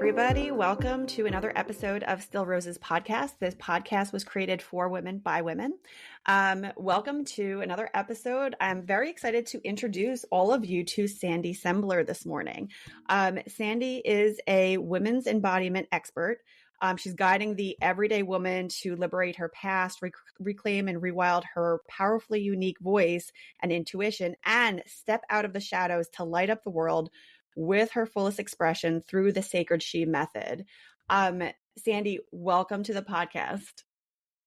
everybody. Welcome to another episode of Still Roses podcast. This podcast was created for women by women. Welcome to another episode. I'm very excited to introduce all of you to Sandy Sembler this morning. Sandy is a women's embodiment expert. She's guiding the everyday woman to liberate her past, reclaim and rewild her powerfully unique voice and intuition, and step out of the shadows to light up the world with her fullest expression through the Sacred She method. Sandy, welcome to the podcast.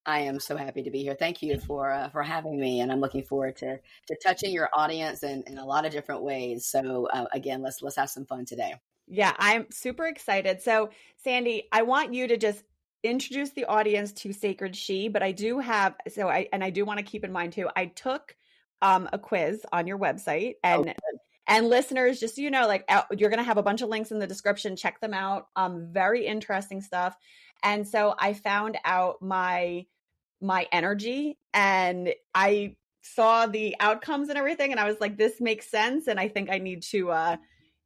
I am so happy to be here. Thank you for having me, and I'm looking forward to touching your audience in a lot of different ways. So again, let's have some fun today. Yeah, I'm super excited. So Sandy, I want you to just introduce the audience to Sacred She, but I do want to keep in mind too, I took a quiz on your website, and listeners, just so you know, you're going to have a bunch of links in the description. Check them out. Very interesting stuff. And so I found out my energy, and I saw the outcomes and everything, and I was like, this makes sense. And I think I need to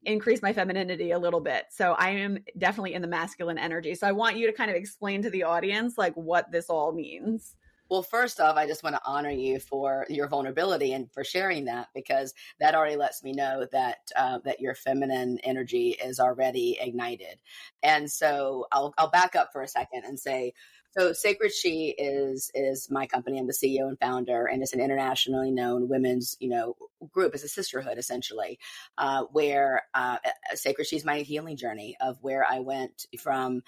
increase my femininity a little bit. So I am definitely in the masculine energy. So I want you to kind of explain to the audience like what this all means. Well, first off, I just want to honor you for your vulnerability and for sharing that, because that already lets me know that that your feminine energy is already ignited. And so I'll back up for a second and say, so Sacred She is my company. I'm the CEO and founder, and it's an internationally known women's, group. It's a sisterhood, essentially, where Sacred She is my healing journey of where I went from,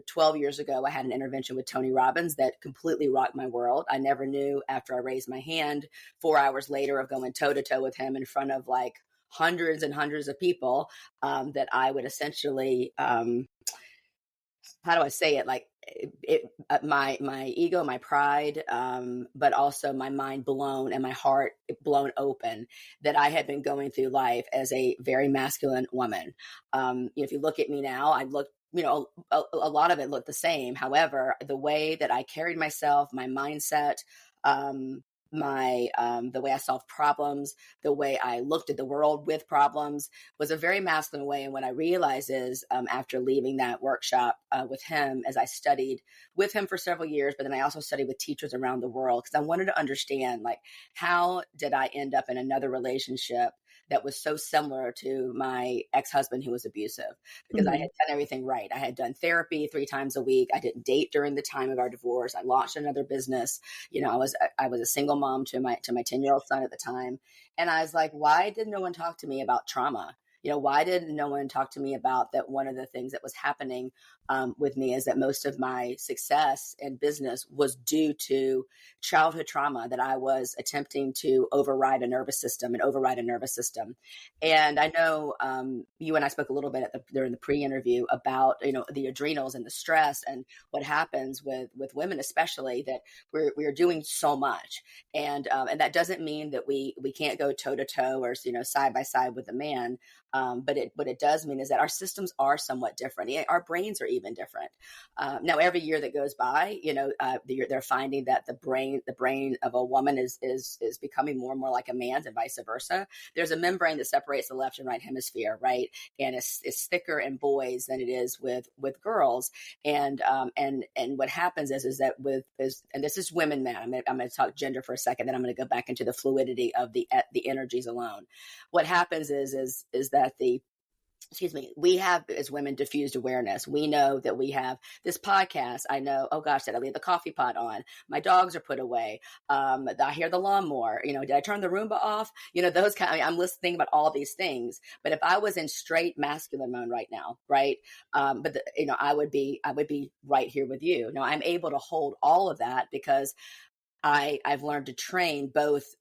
12 years ago. I had an intervention with Tony Robbins that completely rocked my world. I never knew, after I raised my hand 4 hours later of going toe to toe with him in front of like hundreds and hundreds of people, that I would essentially, how do I say it? Like my ego, my pride, but also my mind blown and my heart blown open, that I had been going through life as a very masculine woman. If you look at me now, I look, a lot of it looked the same. However, the way that I carried myself, my mindset, the way I solved problems, the way I looked at the world with problems was a very masculine way. And what I realized is, after leaving that workshop with him, as I studied with him for several years, but then I also studied with teachers around the world, because I wanted to understand, like, how did I end up in another relationship that was so similar to my ex-husband who was abusive? Because I had done everything right. I had done therapy 3 times a week. I didn't date during the time of our divorce. I launched another business. I was a single mom to my 10-year-old son at the time. And I was like, why did no one talk to me about trauma? Why did no one talk to me about that? One of the things that was happening with me is that most of my success in business was due to childhood trauma, that I was attempting to override a nervous system. And I know you and I spoke a little bit during the pre-interview about, the adrenals and the stress and what happens with women, especially, that we're doing so much. And that doesn't mean that we can't go toe to toe or, side by side with a man. But what it does mean is that our systems are somewhat different. Our brains are even different. Now, every year that goes by, they're finding that the brain of a woman is becoming more and more like a man's, and vice versa. There's a membrane that separates the left and right hemisphere, right? And it's thicker in boys than it is with girls. And what happens is that and this is women, man. I'm going to talk gender for a second, then I'm going to go back into the fluidity of the energies alone. What happens is that we have, as women, diffused awareness. We know that we have this podcast. I know, oh gosh, did I leave the coffee pot on? My dogs are put away. I hear the lawnmower. Did I turn the Roomba off? Those I'm listening about all these things. But if I was in straight masculine mode right now, right? I would be right here with you. Now, I'm able to hold all of that because I've learned to train both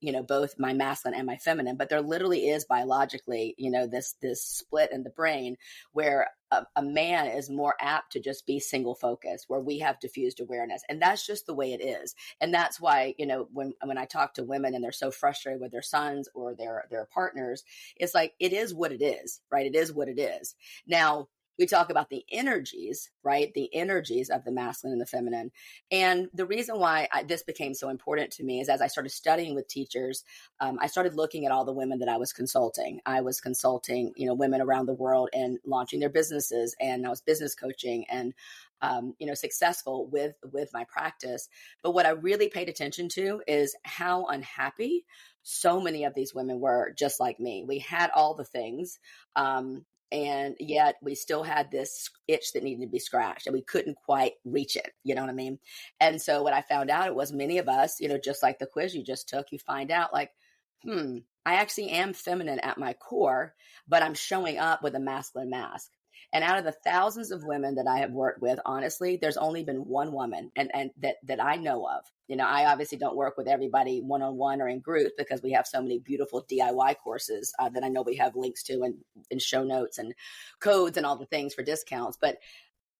my masculine and my feminine, but there literally is biologically, this split in the brain where a man is more apt to just be single focused, where we have diffused awareness. And that's just the way it is. And that's why, when I talk to women and they're so frustrated with their sons or their partners, it's like, it is what it is, right? It is what it is. Now, we talk about the energies, right? The energies of the masculine and the feminine. And the reason why this became so important to me is as I started studying with teachers, I started looking at all the women that I was consulting. I was consulting, women around the world and launching their businesses, and I was business coaching and successful with my practice. But what I really paid attention to is how unhappy so many of these women were, just like me. We had all the things, and yet we still had this itch that needed to be scratched, and we couldn't quite reach it. You know what I mean? And so what I found out, it was many of us, just like the quiz you just took, you find out like, I actually am feminine at my core, but I'm showing up with a masculine mask. And out of the thousands of women that I have worked with, honestly, there's only been one woman and that I know of. I obviously don't work with everybody one-on-one or in groups because we have so many beautiful DIY courses that I know we have links to and show notes and codes and all the things for discounts. But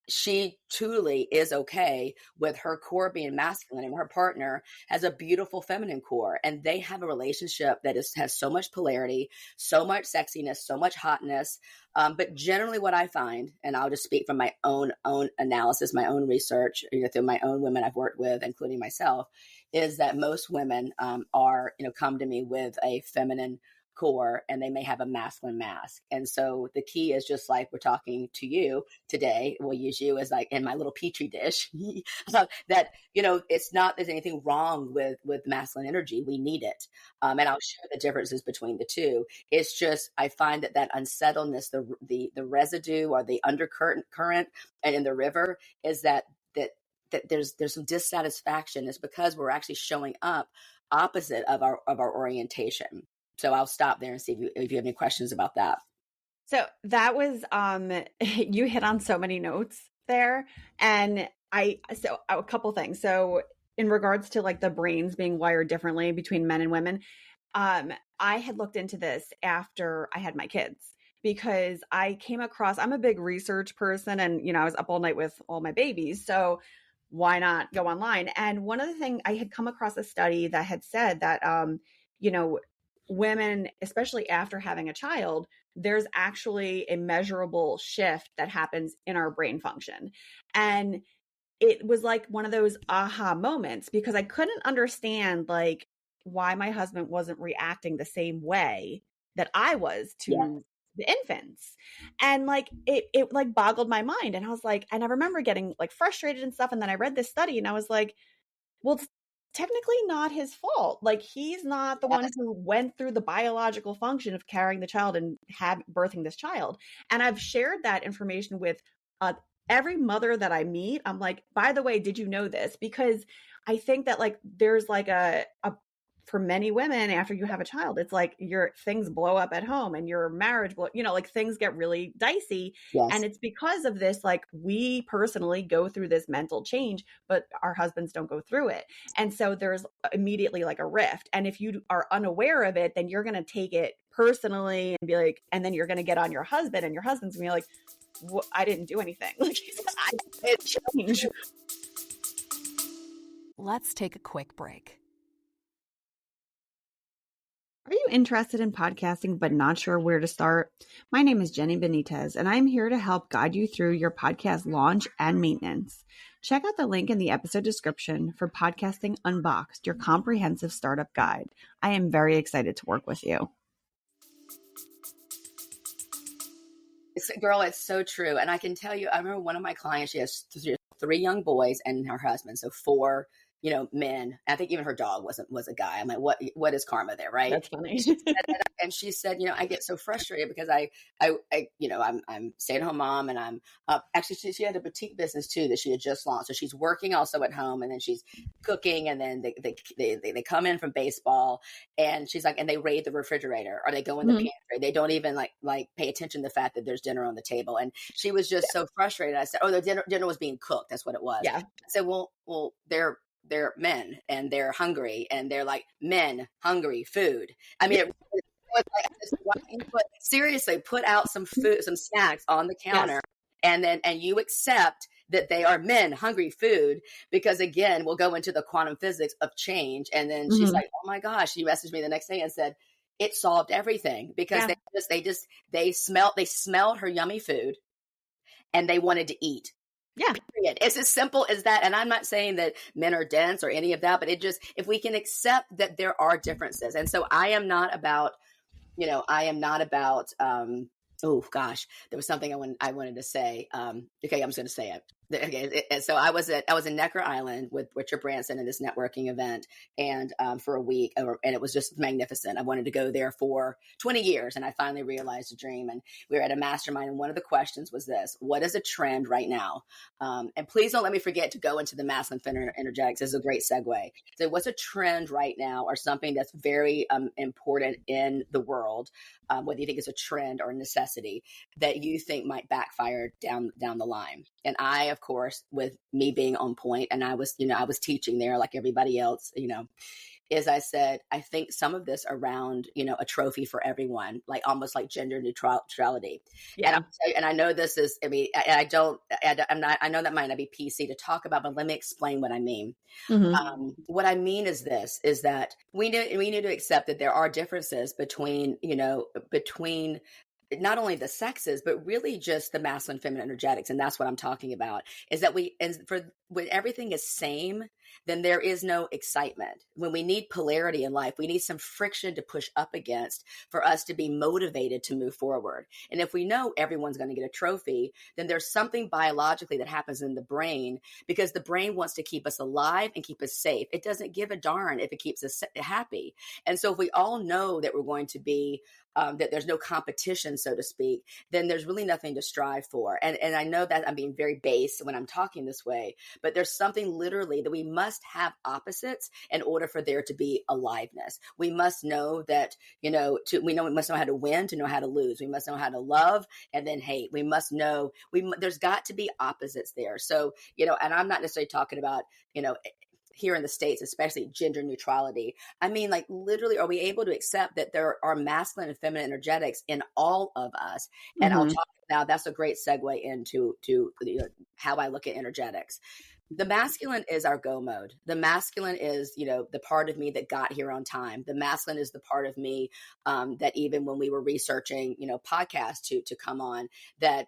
she truly is okay with her core being masculine, and her partner has a beautiful feminine core, and they have a relationship that has so much polarity, so much sexiness, so much hotness. But generally what I find, and I'll just speak from my own analysis, my own research, through my own women I've worked with, including myself, is that most women are, come to me with a feminine core, and they may have a masculine mask. And so the key is, just like we're talking to you today, we'll use you as like in my little petri dish, that, it's not there's anything wrong with masculine energy. We need it. And I'll share the differences between the two. It's just, I find that unsettledness, the residue or the undercurrent and in the river is that there's some dissatisfaction. It's because we're actually showing up opposite of our orientation. So I'll stop there and see if you have any questions about that. So that was, you hit on so many notes there. And so a couple things. So in regards to like the brains being wired differently between men and women, I had looked into this after I had my kids, because I came across, I'm a big research person, and, I was up all night with all my babies. So why not go online? And one of the things, I had come across a study that had said that, women, especially after having a child, there's actually a measurable shift that happens in our brain function. And it was like one of those aha moments, because I couldn't understand like why my husband wasn't reacting the same way that I was to the infants. And like, it like boggled my mind. And I was like, and I remember getting like frustrated and stuff. And then I read this study and I was like, well, it's technically not his fault. Like, he's not the one who went through the biological function of carrying the child and birthing this child. And I've shared that information with every mother that I meet. I'm like, by the way, did you know this? Because I think that like there's like a for many women, after you have a child, it's like your things blow up at home and your marriage, like things get really dicey. Yes. And it's because of this, like we personally go through this mental change, but our husbands don't go through it. And so there's immediately like a rift. And if you are unaware of it, then you're going to take it personally and be like, and then you're going to get on your husband, and your husband's going to be like, well, I didn't do anything. Like, I didn't change. Let's take a quick break. Are you interested in podcasting but not sure where to start? My name is Jenny Benitez, and I'm here to help guide you through your podcast launch and maintenance. Check out the link in the episode description for Podcasting Unboxed, your comprehensive startup guide. I am very excited to work with you. Girl, it's so true. And I can tell you, I remember one of my clients, she has three young boys and her husband. So four, men. I think even her dog was a guy. I'm like, what is karma there, right? That's funny. And she said, I get so frustrated because I'm stay-at-home mom, and I'm actually she had a boutique business too that she had just launched. So she's working also at home, and then she's cooking, and then they come in from baseball, and she's like, and they raid the refrigerator or they go in the pantry. They don't even like pay attention to the fact that there's dinner on the table. And she was just so frustrated. I said, oh, the dinner was being cooked. That's what it was. Yeah. I said, well, they're men, and they're hungry, and they're like men hungry food. I mean, seriously, put out some food, some snacks on the counter, and you accept that they are men hungry food, because again, we'll go into the quantum physics of change. And then she's like, oh my gosh, she messaged me the next day and said, it solved everything, because they smelled her yummy food. and they wanted to eat. Yeah. Period. It's as simple as that. And I'm not saying that men are dense or any of that, but it just, if we can accept that there are differences. And so I am not about, oh gosh, there was something I wanted to say. Okay, I'm just going to say it. Okay, so I was in Necker Island with Richard Branson in this networking event, and for a week, and it was just magnificent. I wanted to go there for 20 years, and I finally realized a dream. And we were at a mastermind, and one of the questions was this: what is a trend right now? And please don't let me forget to go into the masculine feminine energetics. This is a great segue. So, what's a trend right now, or something that's very important in the world? Whether you think it's a trend or a necessity that you think might backfire down the line. And I, of course, with me being on point, and I was teaching there like everybody else, as I said, I think some of this around, a trophy for everyone, like almost like gender neutrality. Yeah. And I know this is, I know that might not be PC to talk about, but let me explain what I mean. Mm-hmm. What I mean is this, is that we need to accept that there are differences between not only the sexes, but really just the masculine, feminine energetics. And that's what I'm talking about, is that when everything is same, then there is no excitement. When we need polarity in life, we need some friction to push up against for us to be motivated to move forward. And if we know everyone's going to get a trophy, then there's something biologically that happens in the brain, because the brain wants to keep us alive and keep us safe. It doesn't give a darn if it keeps us happy. And so if we all know that we're going to be that there's no competition, so to speak, then there's really nothing to strive for. And I know that I'm being very base when I'm talking this way, but there's something literally that we must have opposites in order for there to be aliveness. We must know that, we must know how to win to know how to lose. We must know how to love and then hate. We must know, there's got to be opposites there. So, and I'm not necessarily talking about, here in the States, especially gender neutrality. I mean, like literally, are we able to accept that there are masculine and feminine energetics in all of us? And I'll talk now, that's a great segue into how I look at energetics. The masculine is our go mode. The masculine is, the part of me that got here on time. The masculine is the part of me that even when we were researching, podcasts to come on, that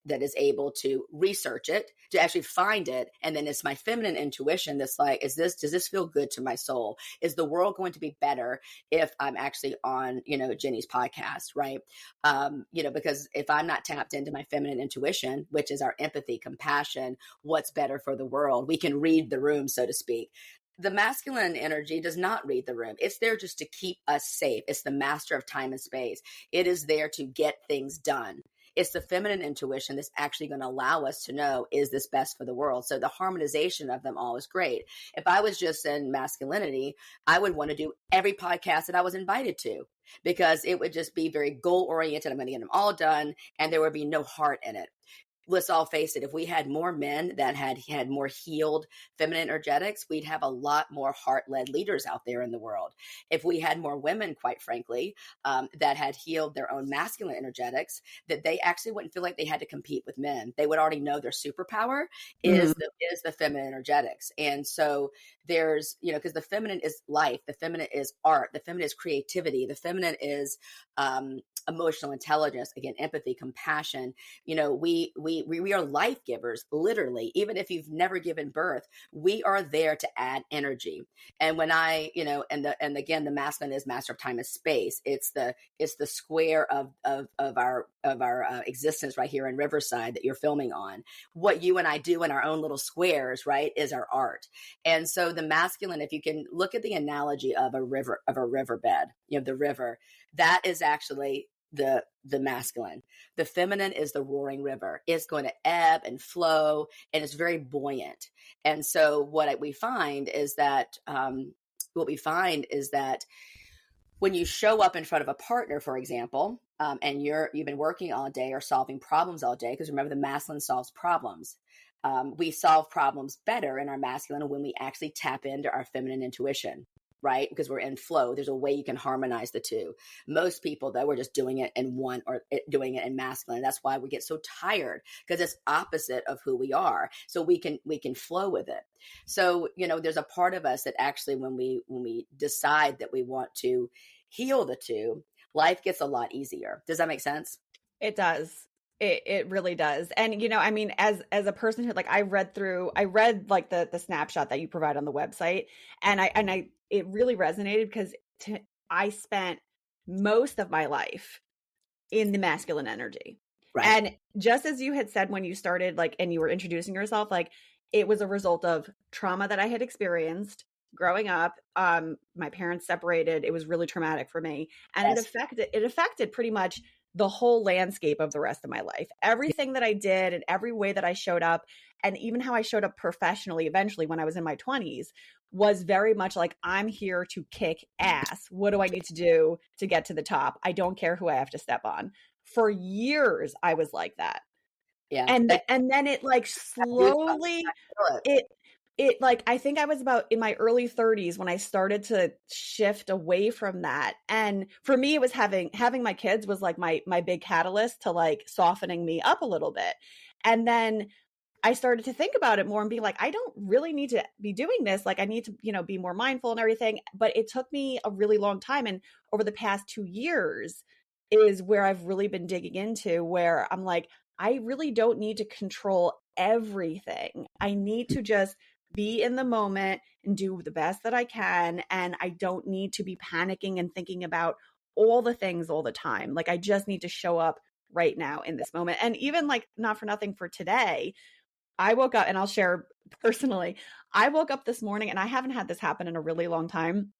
is able to research it, to actually find it. And then it's my feminine intuition that's like, does this feel good to my soul? Is the world going to be better if I'm actually on, Jenny's podcast, right? Because if I'm not tapped into my feminine intuition, which is our empathy, compassion, what's better for the world, we can read the room, so to speak. The masculine energy does not read the room. It's there just to keep us safe. It's the master of time and space. It is there to get things done. It's the feminine intuition that's actually going to allow us to know, is this best for the world? So the harmonization of them all is great. If I was just in masculinity, I would want to do every podcast that I was invited to, because it would just be very goal oriented. I'm going to get them all done, and there would be no heart in it. Let's all face it, if we had more men that had more healed feminine energetics, we'd have a lot more heart-led leaders out there in the world. If we had more women, quite frankly, that had healed their own masculine energetics, that they actually wouldn't feel like they had to compete with men. They would already know their superpower is the feminine energetics. And so there's, because the feminine is life, the feminine is art, the feminine is creativity, the feminine is emotional intelligence, again, empathy, compassion. We are life givers, literally. Even if you've never given birth, we are there to add energy. And when and again, the masculine is master of time and space. It's the square of our existence right here in Riverside that you're filming on. What you and I do in our own little squares, right, is our art. And so the masculine, if you can look at the analogy of a riverbed, the river, that is actually the masculine. The feminine is the roaring river. It's going to ebb and flow, and it's very buoyant. And so what we find is that when you show up in front of a partner, for example, and you've been working all day or solving problems all day, because remember, the masculine solves problems. We solve problems better in our masculine when we actually tap into our feminine intuition, right? Because we're in flow. There's a way you can harmonize the two. Most people, though, we're just doing it in one or doing it in masculine. That's why we get so tired, because it's opposite of who we are. So we can flow with it. So, there's a part of us that actually, when we decide that we want to heal the two, life gets a lot easier. Does that make sense? It does. It really does. And, I mean, as a person who like, I read like the snapshot that you provide on the website, and it really resonated because I spent most of my life in the masculine energy. Right. And just as you had said when you started, like, and you were introducing yourself, like, it was a result of trauma that I had experienced growing up. My parents separated. It was really traumatic for me. And Yes. it affected pretty much the whole landscape of the rest of my life. Everything that I did and every way that I showed up, and even how I showed up professionally eventually when I was in my 20s, was very much like, I'm here to kick ass. What do I need to do to get to the top? I don't care who I have to step on. For years, I was like that. Yeah. And then it like slowly, it like, I think I was about in my early 30s when I started to shift away from that. And for me, it was having my kids was like my big catalyst to like softening me up a little bit. And then I started to think about it more and be like, I don't really need to be doing this. Like, I need to, be more mindful and everything. But it took me a really long time. And over the past 2 years is where I've really been digging into, where I'm like, I really don't need to control everything. I need to just be in the moment and do the best that I can. And I don't need to be panicking and thinking about all the things all the time. Like, I just need to show up right now in this moment. And even like, not for nothing, for today, I woke up, and I'll share personally, I woke up this morning, and I haven't had this happen in a really long time.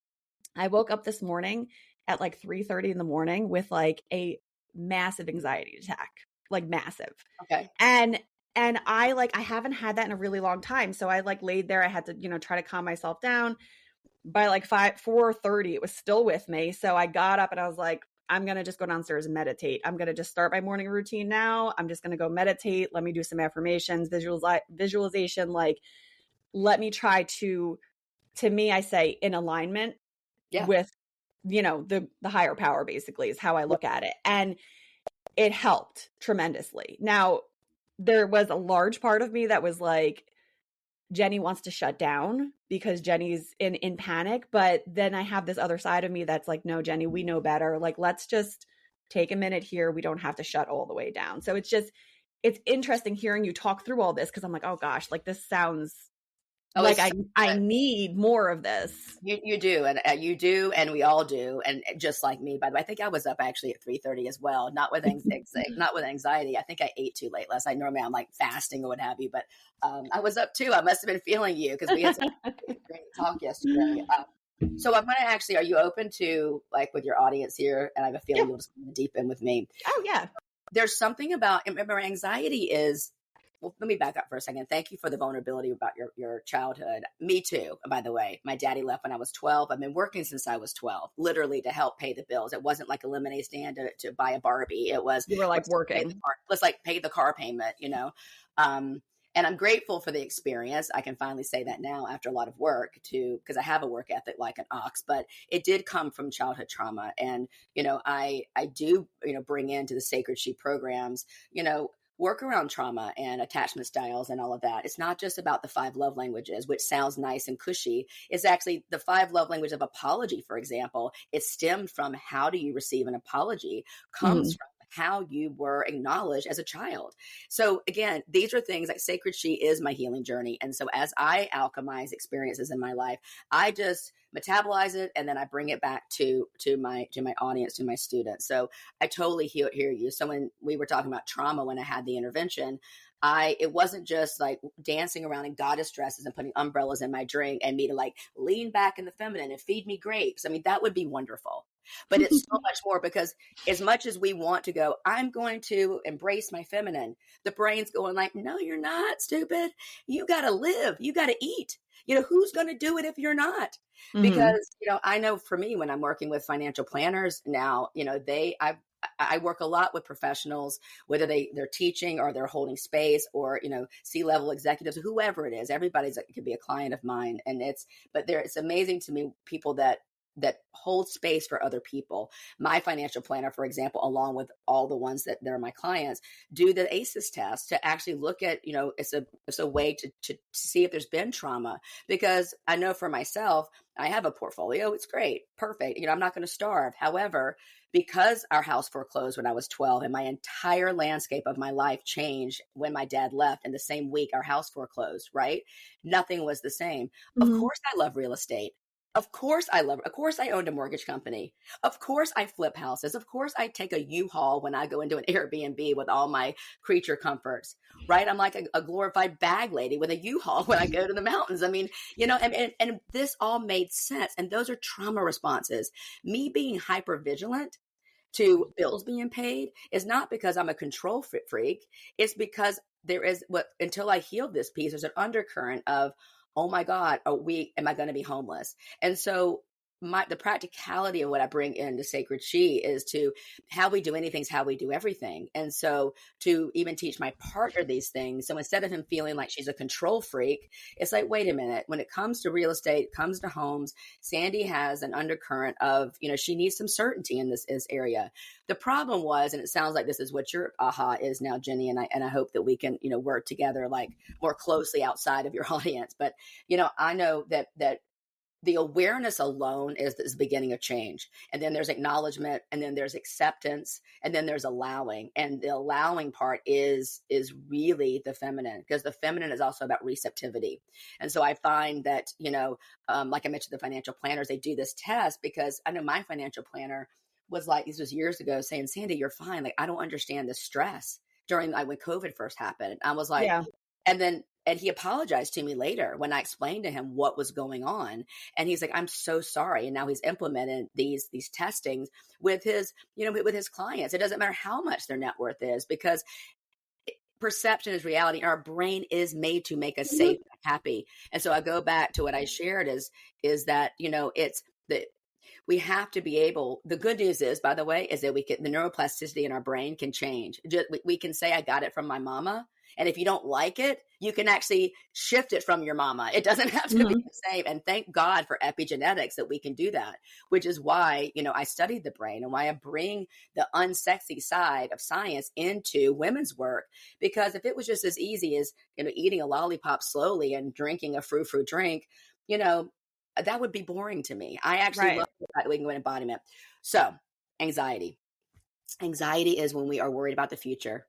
I woke up this morning at like 3:30 in the morning with like a massive anxiety attack, like massive. Okay. And I haven't had that in a really long time. So I like laid there. I had to, try to calm myself down. By like 4:30, it was still with me. So I got up and I was like, I'm going to just go downstairs and meditate. I'm going to just start my morning routine now. I'm just going to go meditate. Let me do some affirmations, visualization. Like, let me try to me, I say in alignment with, the higher power, basically, is how I look at it. And it helped tremendously. Now, there was a large part of me that was like, Jenny wants to shut down because Jenny's in panic. But then I have this other side of me that's like, no, Jenny, we know better. Like, let's just take a minute here. We don't have to shut all the way down. So it's interesting hearing you talk through all this, because I'm like, oh gosh, like this sounds like I need more of this. You do, and you do, and we all do, and just like me. By the way, I think I was up actually at 3:30 as well. Not with anxiety. I think I ate too late last night. Normally I'm like fasting or what have you, but I was up too. I must have been feeling you because we had some great talk yesterday. So I'm going to actually, are you open to like with your audience here? And I have a feeling you'll just deep in with me. Oh yeah. There's something about, remember, anxiety is. Well, let me back up for a second. Thank you for the vulnerability about your childhood. Me too, by the way. My daddy left when I was 12. I've been working since I was 12, literally to help pay the bills. It wasn't like a lemonade stand to buy a Barbie. It was, you were like working. Let's like pay the car payment, And I'm grateful for the experience. I can finally say that now after a lot of work because I have a work ethic like an ox, but it did come from childhood trauma. And, I do, bring into the Sacred She programs, work around trauma and attachment styles and all of that. It's not just about the 5 love languages, which sounds nice and cushy. It's actually the 5 love language of apology, for example. It stemmed from how do you receive an apology, comes from how you were acknowledged as a child. So again, these are things like Sacred She is my healing journey. And so as I alchemize experiences in my life, I just metabolize it and then I bring it back to my audience, to my students. So I totally hear you. So when we were talking about trauma, when I had the intervention, it wasn't just like dancing around in goddess dresses and putting umbrellas in my drink and me to like lean back in the feminine and feed me grapes. I mean, that would be wonderful. But it's so much more, because as much as we want to go, I'm going to embrace my feminine, the brain's going like, no, you're not, stupid. You got to live. You got to eat. Who's going to do it if you're not? Because, I know for me, when I'm working with financial planners now, I work a lot with professionals, whether they're teaching or they're holding space or, C-level executives, whoever it is, everybody's could be a client of mine. And it's amazing to me, people that hold space for other people. My financial planner, for example, along with all the ones that are my clients, do the ACEs test to actually look at, it's a way to see if there's been trauma. Because I know for myself, I have a portfolio. It's great. Perfect. I'm not going to starve. However, because our house foreclosed when I was 12 and my entire landscape of my life changed when my dad left, and the same week our house foreclosed, right? Nothing was the same. Of Mhm. course I love real estate. Of course I owned a mortgage company. Of course I flip houses. Of course I take a U-Haul when I go into an Airbnb with all my creature comforts, right? I'm like a glorified bag lady with a U-Haul when I go to the mountains. I mean, and this all made sense. And those are trauma responses. Me being hyper vigilant to bills being paid is not because I'm a control freak. It's because there is until I healed this piece, there's an undercurrent of, oh my God, am I going to be homeless? And so the practicality of what I bring into Sacred She is to how we do anything is how we do everything. And so to even teach my partner these things. So instead of him feeling like she's a control freak, it's like, wait a minute, when it comes to real estate, it comes to homes, Sandy has an undercurrent of, she needs some certainty in this area. The problem was, and it sounds like this is what your aha is now, Jenny, and I hope that we can, work together like more closely outside of your audience. But, I know that the awareness alone is the beginning of change. And then there's acknowledgement, and then there's acceptance, and then there's allowing. And the allowing part is really the feminine, because the feminine is also about receptivity. And so I find that, like I mentioned, the financial planners, they do this test, because I know my financial planner was like, this was years ago, saying, Sandy, you're fine. Like, I don't understand the stress during when COVID first happened. I was like, Yeah. and he apologized to me later when I explained to him what was going on. And he's like, I'm so sorry. And now he's implemented these testings with his, with his clients. It doesn't matter how much their net worth is, because perception is reality. Our brain is made to make us safe and happy. And so I go back to what I shared is that, it's we have to be able, the good news is, by the way, is that the neuroplasticity in our brain can change. We can say, I got it from my mama. And if you don't like it, you can actually shift it from your mama. It doesn't have to be the same. And thank God for epigenetics that we can do that, which is why, I studied the brain and why I bring the unsexy side of science into women's work. Because if it was just as easy as, eating a lollipop slowly and drinking a frou-frou drink, that would be boring to me. I actually love the fact that we can go in embodiment. So anxiety. Anxiety is when we are worried about the future.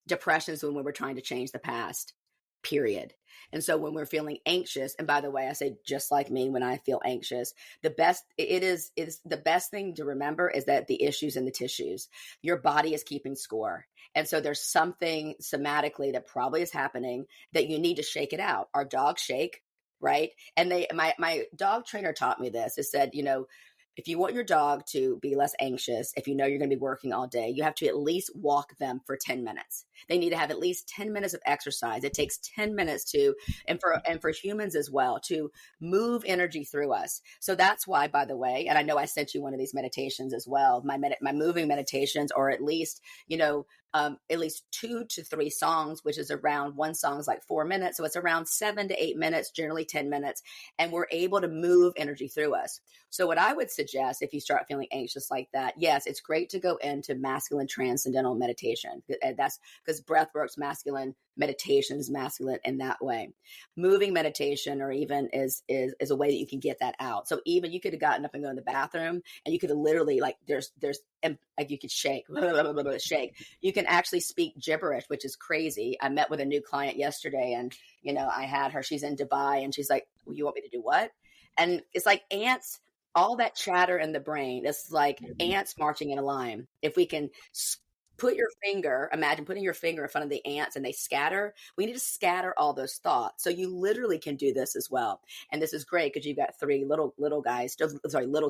Depression is when we're trying to change the past, period. And so when we're feeling anxious, and by the way, I say just like me, when I feel anxious, the best thing to remember is that the issue's in the tissues. Your body is keeping score. And so there's something somatically that probably is happening that you need to shake it out. Our dogs shake, right? And my dog trainer taught me this. It said, if you want your dog to be less anxious, if you're going to be working all day, you have to at least walk them for 10 minutes. They need to have at least 10 minutes of exercise. It takes 10 minutes and for humans as well, to move energy through us. So that's why, by the way, and I know I sent you one of these meditations as well, my moving meditations, or at least, at least 2 to 3 songs, which is around, one song is like 4 minutes. So it's around 7 to 8 minutes, generally 10 minutes. And we're able to move energy through us. So what I would suggest, if you start feeling anxious like that, yes, it's great to go into masculine transcendental meditation. That's because breath works masculine, meditation is masculine in that way. Moving meditation, or even is a way that you can get that out. So even you could have gotten up and go in the bathroom, and you could have literally, like, there's like, you could shake, shake. You can actually speak gibberish, which is crazy. I met with a new client yesterday, and I had her. She's in Dubai, and she's like, well, "You want me to do what?" And it's like ants. All that chatter in the brain, it's like ants marching in a line. If we can imagine putting your finger in front of the ants and they scatter. We need to scatter all those thoughts. So you literally can do this as well. And this is great because you've got 3 little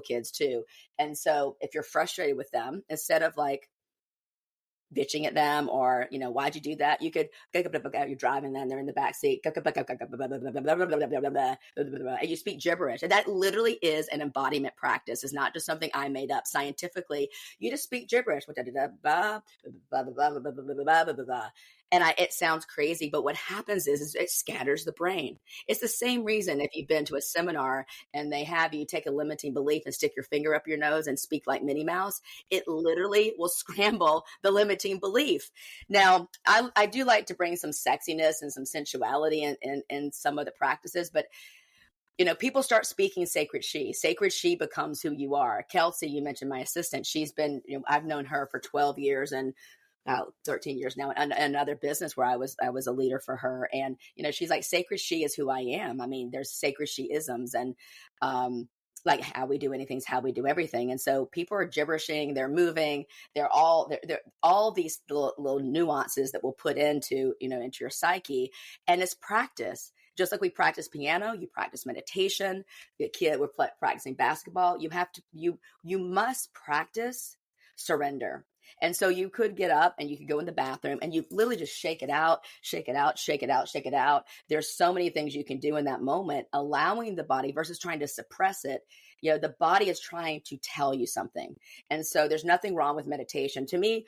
kids too. And so if you're frustrated with them, instead of like bitching at them, or why'd you do that, you could you're driving them, they're in the back seat, and you speak gibberish. And that literally is an embodiment practice. It's not just something I made up scientifically. You just speak gibberish, and it sounds crazy, but what happens is it scatters the brain. It's the same reason if you've been to a seminar and they have you take a limiting belief and stick your finger up your nose and speak like Minnie Mouse, it literally will scramble the limiting belief. Now, I do like to bring some sexiness and some sensuality in some of the practices, but people start speaking sacred she. Sacred she becomes who you are. Kelsey, you mentioned my assistant. She's been, I've known her for 12 years and 13 years now in another business where I was a leader for her. And, she's like, sacred she is who I am. I mean, there's sacred she isms and, like how we do anything is how we do everything. And so people are gibberishing, they're moving, they're all these little nuances that we'll put into your psyche. And it's practice. Just like we practice piano, you practice meditation. The kid, we're practicing basketball. You must practice surrender. And so you could get up and you could go in the bathroom and you literally just shake it out, shake it out, shake it out, shake it out. There's so many things you can do in that moment, allowing the body versus trying to suppress it. The body is trying to tell you something. And so there's nothing wrong with meditation. To me,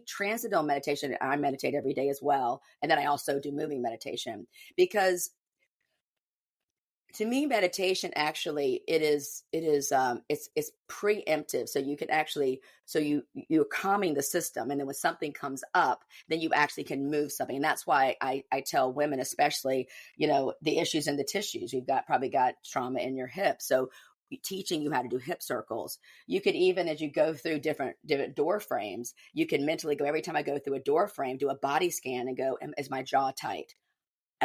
transcendental meditation, I meditate every day as well. And then I also do moving meditation because to me, meditation actually, it's preemptive. So you can actually, you're calming the system. And then when something comes up, then you actually can move something. And that's why I tell women, especially, the issues in the tissues, you've probably got trauma in your hip. So teaching you how to do hip circles. You could even, as you go through different door frames, you can mentally go, every time I go through a door frame, do a body scan and go, is my jaw tight?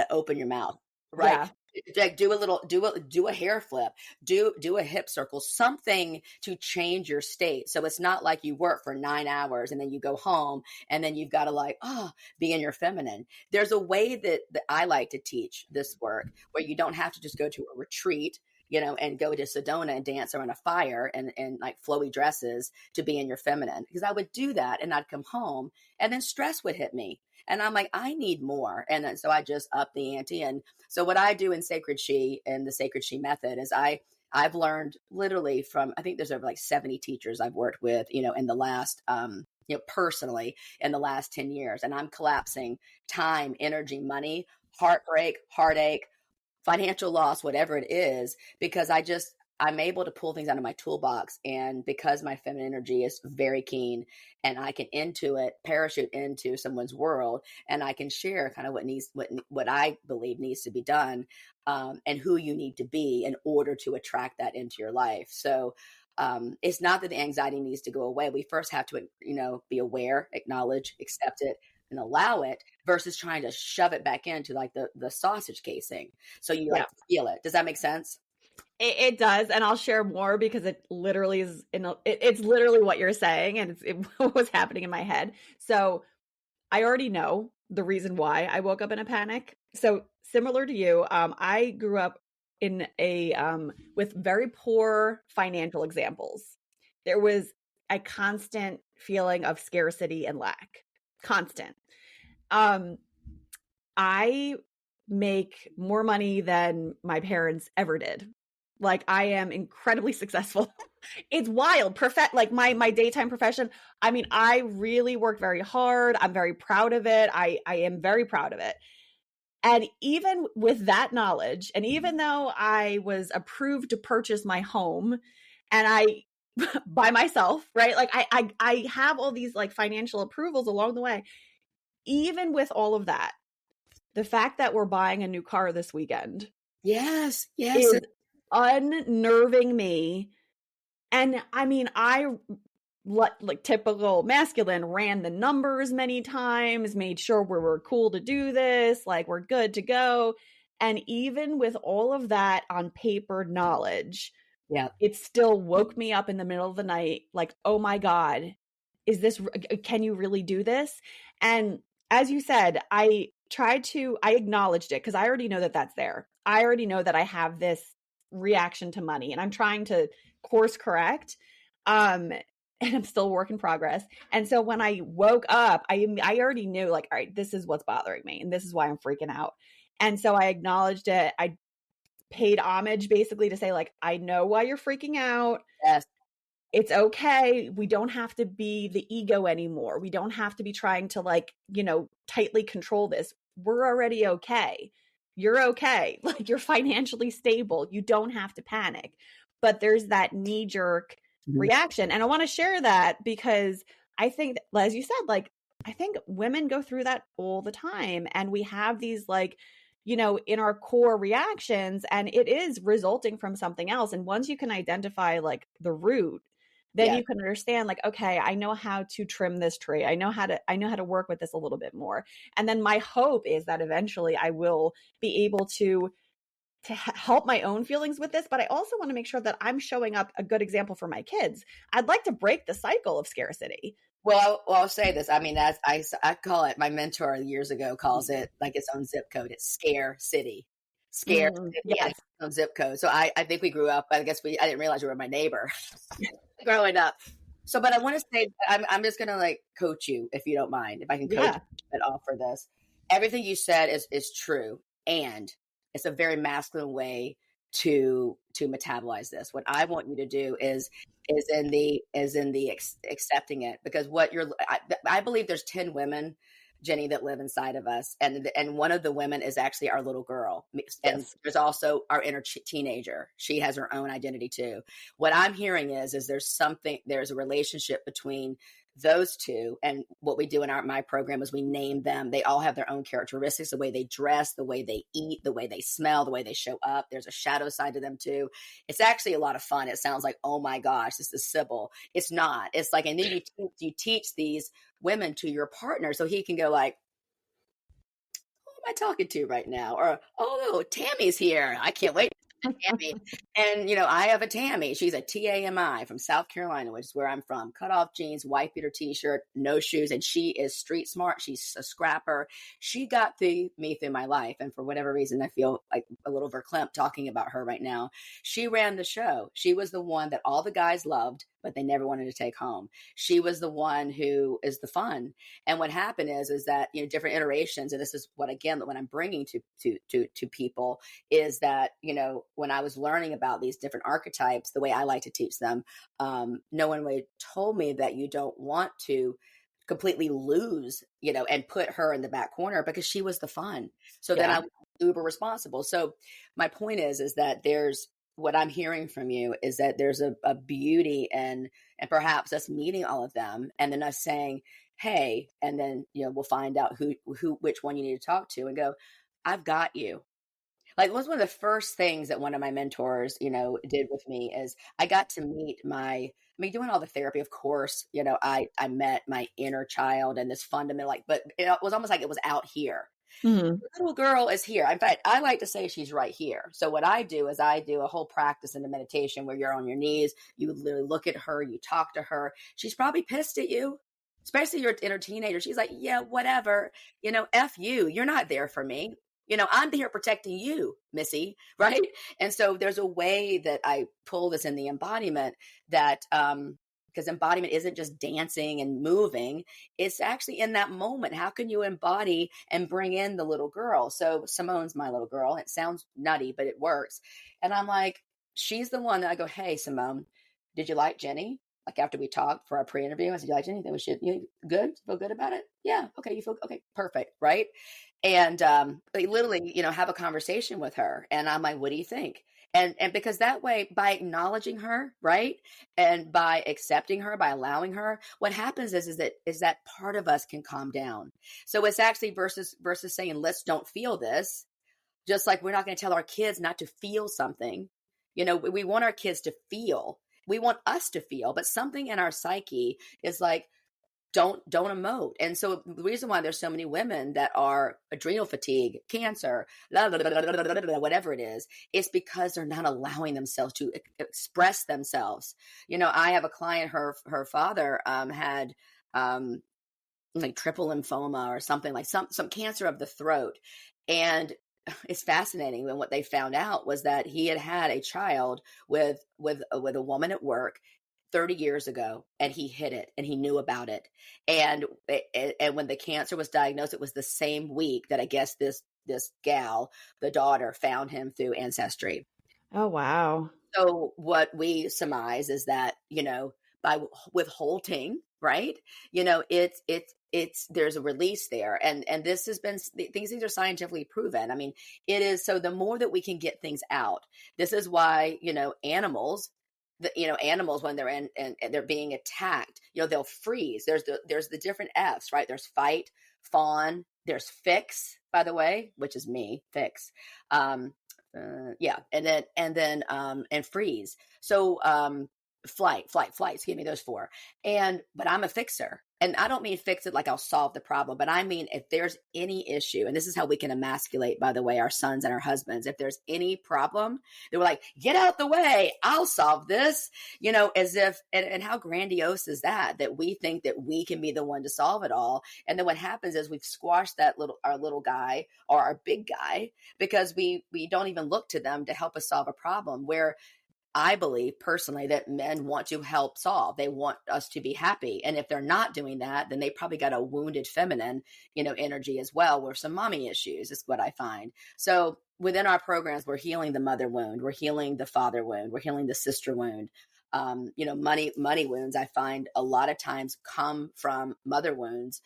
Open your mouth. Right. Yeah. Like do a hair flip, do a hip circle, something to change your state. So it's not like you work for 9 hours and then you go home and then you've got to be in your feminine. There's a way that I like to teach this work where you don't have to just go to a retreat, and go to Sedona and dance around a fire and like flowy dresses to be in your feminine. Because I would do that and I'd come home and then stress would hit me. And I'm like, I need more. And then, so I just up the ante. And so what I do in Sacred She and the Sacred She method is I've learned literally from, I think there's over like 70 teachers I've worked with, in the last, personally in the last 10 years. And I'm collapsing time, energy, money, heartbreak, heartache, financial loss, whatever it is, because I'm able to pull things out of my toolbox. And because my feminine energy is very keen and I can parachute into someone's world and I can share kind of what I believe needs to be done, and who you need to be in order to attract that into your life. So, it's not that the anxiety needs to go away. We first have to, be aware, acknowledge, accept it, and allow it versus trying to shove it back into like the sausage casing. So you like feel it. Does that make sense? It does. And I'll share more because it literally is it's literally what you're saying. And it was happening in my head. So I already know the reason why I woke up in a panic. So similar to you, I grew up in with very poor financial examples. There was a constant feeling of scarcity and lack. Constant. I make more money than my parents ever did. Like I am incredibly successful. It's wild. Like my daytime profession. I mean, I really worked very hard. I'm very proud of it. I am very proud of it. And even with that knowledge, and even though I was approved to purchase my home and I by myself, right? Like I have all these like financial approvals along the way. Even with all of that, the fact that we're buying a new car this weekend is unnerving me. And I mean, I like typical masculine ran the numbers many times, made sure we were cool to do this, like we're good to go. And even with all of that on paper knowledge, it still woke me up in the middle of the night like, oh my God, can you really do this? And as you said, I acknowledged it because I already know that that's there. I already know that I have this reaction to money and I'm trying to course correct. And I'm still a work in progress. And so when I woke up, I already knew like, all right, this is what's bothering me. And this is why I'm freaking out. And so I acknowledged it. I paid homage basically to say like, I know why you're freaking out. Yes. It's okay. We don't have to be the ego anymore. We don't have to be trying to like, tightly control this. We're already okay. You're okay. Like you're financially stable. You don't have to panic. But there's that knee-jerk reaction. And I want to share that because I think, as you said, like, I think women go through that all the time. And we have these like, in our core reactions, and it is resulting from something else. And once you can identify like the root, then Yeah. you can understand like, okay, I know how to trim this tree. I know how to work with this a little bit more. And then my hope is that eventually I will be able to help my own feelings with this, but I also want to make sure that I'm showing up a good example for my kids. I'd like to break the cycle of scarcity. Well, I'll say this. I mean, I call it, my mentor years ago calls it like its own zip code. It's scare city. Scare city has Yes. its own zip code. So I think we grew up, I didn't realize you were my neighbor growing up. So, but I want to say, I'm just going to like coach you, if you don't mind, if I can coach Yeah. you off for this. Everything you said is true. And it's a very masculine way to metabolize this. What I want you to do is in the accepting it, because I believe there's 10 women, Jenny, that live inside of us, and one of the women is actually our little girl, and Yes. there's also our inner teenager. She has her own identity too. What I'm hearing is there's a relationship between those two, and what we do in my program is we name them. They all have their own characteristics, the way they dress, the way they eat, the way they smell, the way they show up. There's a shadow side to them too. It's actually a lot of fun. It sounds like, oh my gosh, this is Sybil. It's not. It's like, and then you teach these women to your partner, so he can go like, who am I talking to right now? Or, oh no, Tammy's here. I can't wait. Tammy. And, I have a Tammy. She's a TAMI from South Carolina, which is where I'm from. Cut off jeans, white beater t-shirt, no shoes. And she is street smart. She's a scrapper. She got me through my life. And for whatever reason, I feel like a little verklempt talking about her right now. She ran the show. She was the one that all the guys loved, but they never wanted to take home. She was the one who is the fun. And what happened is that, different iterations, and this is what I'm bringing to people, is that, when I was learning about these different archetypes, the way I like to teach them, no one really told me that you don't want to completely lose, and put her in the back corner, because she was the fun. So then I'm uber responsible. So my point is that what I'm hearing from you is that there's a beauty and perhaps us meeting all of them, and then us saying, hey, and then, we'll find out which one you need to talk to, and go, I've got you. Like, it was one of the first things that one of my mentors, did with me is I got to meet doing all the therapy, of course, I met my inner child and this fundamental, but it was almost like it was out here. Mm-hmm. The little girl is here. In fact, I like to say she's right here. So what I do is I do a whole practice in the meditation where you're on your knees, you literally look at her, you talk to her. She's probably pissed at you, especially your inner teenager. She's like, yeah, whatever, F you, you're not there for me. I'm here protecting you, Missy, right? And so there's a way that I pull this in the embodiment that, because embodiment isn't just dancing and moving. It's actually in that moment. How can you embody and bring in the little girl? So Simone's my little girl. It sounds nutty, but it works. And I'm like, she's the one that I go, hey, Simone, did you like Jenny? Like after we talked for our pre-interview, I said, you like Jenny? You good? Feel good about it? Yeah. Okay. You feel okay. Perfect. Right. And they literally, have a conversation with her. And I'm like, what do you think? And because that way, by acknowledging her, right, and by accepting her, by allowing her, what happens is that part of us can calm down. So it's actually versus saying, don't feel this. Just like we're not going to tell our kids not to feel something. We want our kids to feel. We want us to feel, but something in our psyche is like, don't emote. And so the reason why there's so many women that are adrenal fatigue, cancer, blah, blah, blah, blah, blah, blah, whatever it is because they're not allowing themselves to express themselves. I have a client, her father had like triple lymphoma or something, like some cancer of the throat. And it's fascinating. And what they found out was that he had a child with a woman at work 30 years ago, and he hid it and he knew about it. And when the cancer was diagnosed, it was the same week that I guess this gal, the daughter, found him through Ancestry. Oh, wow. So what we surmise is that, by withholding, right, it's there's a release there. And this has been, things are scientifically proven. I mean, it is. So the more that we can get things out, this is why, animals, animals, when they're in and they're being attacked, they'll freeze. There's the different F's, right? There's fight, fawn, there's fix, by the way, which is me, fix. Yeah. And freeze. So, flight, excuse me, those four. But I'm a fixer. And I don't mean fix it like I'll solve the problem, but I mean, if there's any issue, and this is how we can emasculate, by the way, our sons and our husbands, if there's any problem, they were like, get out the way, I'll solve this, as if, and how grandiose is that we think that we can be the one to solve it all. And then what happens is we've squashed our little guy or our big guy, because we don't even look to them to help us solve a problem, where I believe personally that men want to help solve. They want us to be happy. And if they're not doing that, then they probably got a wounded feminine, energy as well, with some mommy issues is what I find. So within our programs, we're healing the mother wound. We're healing the father wound. We're healing the sister wound. Money wounds, I find a lot of times come from mother wounds,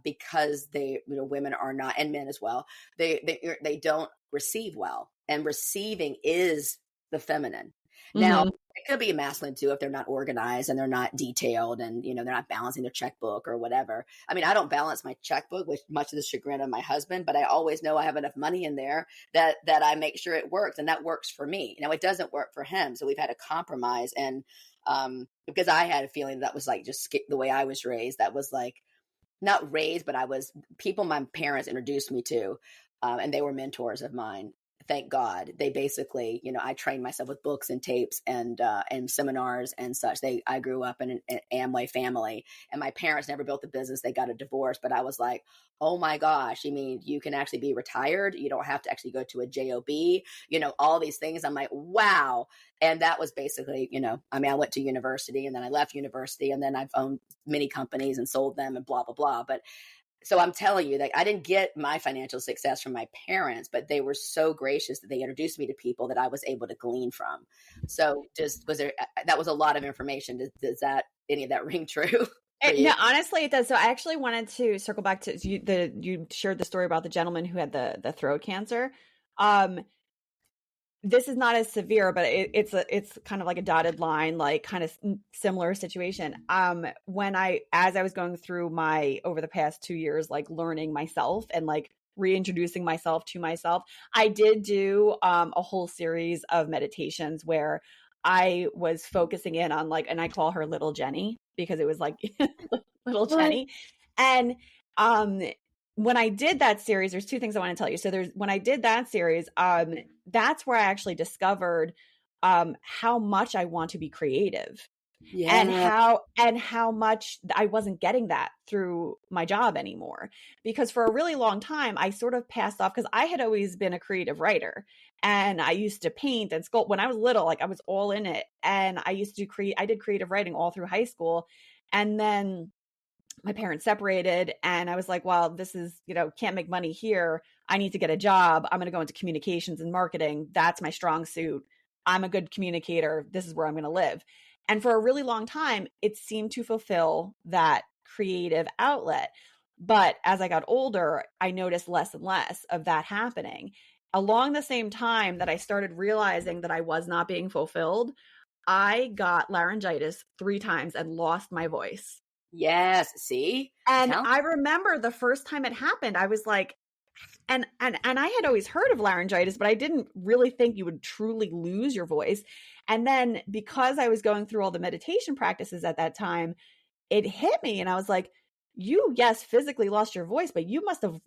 because they, women are not, and men as well, they don't receive well, and receiving is the feminine. Now, it could be masculine too if they're not organized and they're not detailed, and they're not balancing their checkbook or whatever. I mean, I don't balance my checkbook, with much of the chagrin of my husband, but I always know I have enough money in there that I make sure it works, and that works for me. Now, it doesn't work for him, so we've had a compromise, and because I had a feeling that was like just the way I was raised. That was like not raised, but people my parents introduced me to, and they were mentors of mine. Thank God. They basically, I trained myself with books and tapes and seminars and such. I grew up in an Amway family, and my parents never built a business. They got a divorce, but I was like, oh my gosh, you mean you can actually be retired? You don't have to actually go to a job, all these things. I'm like, wow. And that was basically, I went to university, and then I left university, and then I've owned many companies and sold them and blah, blah, blah. But so I'm telling you that I didn't get my financial success from my parents, but they were so gracious that they introduced me to people that I was able to glean from. So that was a lot of information. Does any of that ring true? No, honestly, it does. So I actually wanted to circle back to you shared the story about the gentleman who had the throat cancer. This is not as severe, but it's kind of like a dotted line, like kind of similar situation. As I was going through over the past 2 years, like learning myself and like reintroducing myself to myself, I did do a whole series of meditations where I was focusing in on and I call her Little Jenny, because it was like Little Jenny. And when I did that series, there's two things I want to tell you. So when I did that series, that's where I actually discovered how much I want to be creative. Yeah. And how much I wasn't getting that through my job anymore. Because for a really long time, I sort of passed off, because I had always been a creative writer, and I used to paint and sculpt when I was little. Like I was all in it, and I used to I did creative writing all through high school, and then my parents separated, and I was like, well, this is, can't make money here. I need to get a job. I'm going to go into communications and marketing. That's my strong suit. I'm a good communicator. This is where I'm going to live. And for a really long time, it seemed to fulfill that creative outlet. But as I got older, I noticed less and less of that happening. Along the same time that I started realizing that I was not being fulfilled, I got laryngitis 3 times and lost my voice. Yes. See? And I remember the first time it happened, I was like, and I had always heard of laryngitis, but I didn't really think you would truly lose your voice. And then because I was going through all the meditation practices at that time, it hit me. And I was like, yes, physically lost your voice, but you must have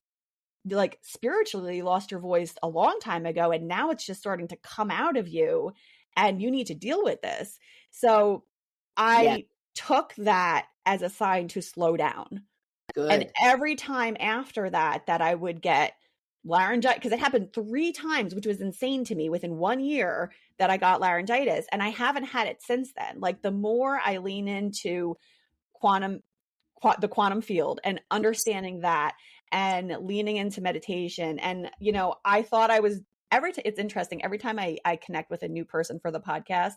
spiritually lost your voice a long time ago. And now it's just starting to come out of you, and you need to deal with this. So I took that as a sign to slow down. Good. And every time after that I would get laryngitis, because it happened 3 times, which was insane to me, within 1 year that I got laryngitis. And I haven't had it since then. Like the more I lean into the quantum field and understanding that, and leaning into meditation. And, I thought I was it's interesting. Every time I connect with a new person for the podcast,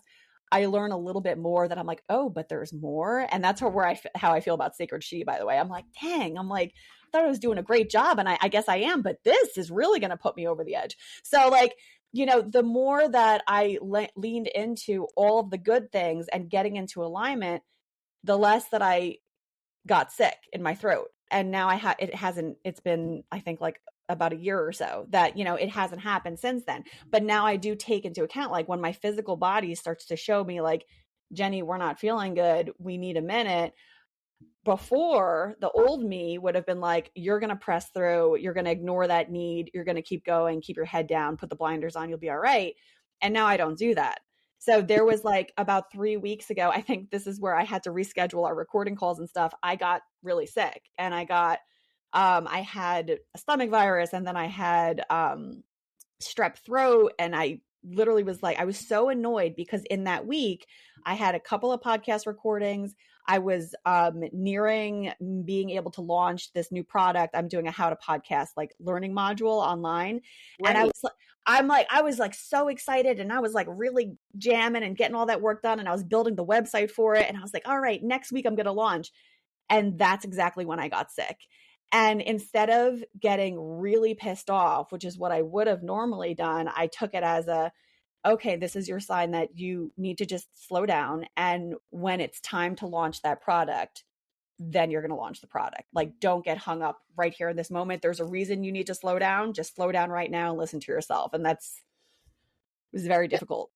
I learn a little bit more, that I'm like, oh, but there's more. And that's how I feel about Sacred She, by the way. I'm like, dang, I thought I was doing a great job, and I guess I am, but this is really going to put me over the edge. So the more that I leaned into all of the good things and getting into alignment, the less that I got sick in my throat. and now it's been, I think, like about a year or so that, it hasn't happened since then. But now I do take into account, like when my physical body starts to show me like, Jenny, we're not feeling good, we need a minute. Before, the old me would have been like, you're going to press through, you're going to ignore that need, you're going to keep going, keep your head down, put the blinders on, you'll be all right. And now I don't do that. So there was like about 3 weeks ago, I think this is where I had to reschedule our recording calls and stuff. I got really sick, and I had a stomach virus, and then I had strep throat, and I literally was like, I was so annoyed because in that week I had a couple of podcast recordings. I was nearing being able to launch this new product. I'm doing a how to podcast like learning module online. Right. And I was like so excited, and I was like really jamming and getting all that work done. And I was building the website for it. And I was like, all right, next week I'm going to launch. And that's exactly when I got sick. And instead of getting really pissed off, which is what I would have normally done, I took it as okay, this is your sign that you need to just slow down. And when it's time to launch that product, then you're going to launch the product. Like, don't get hung up right here in this moment. There's a reason you need to slow down. Just slow down right now and listen to yourself. And it was very difficult.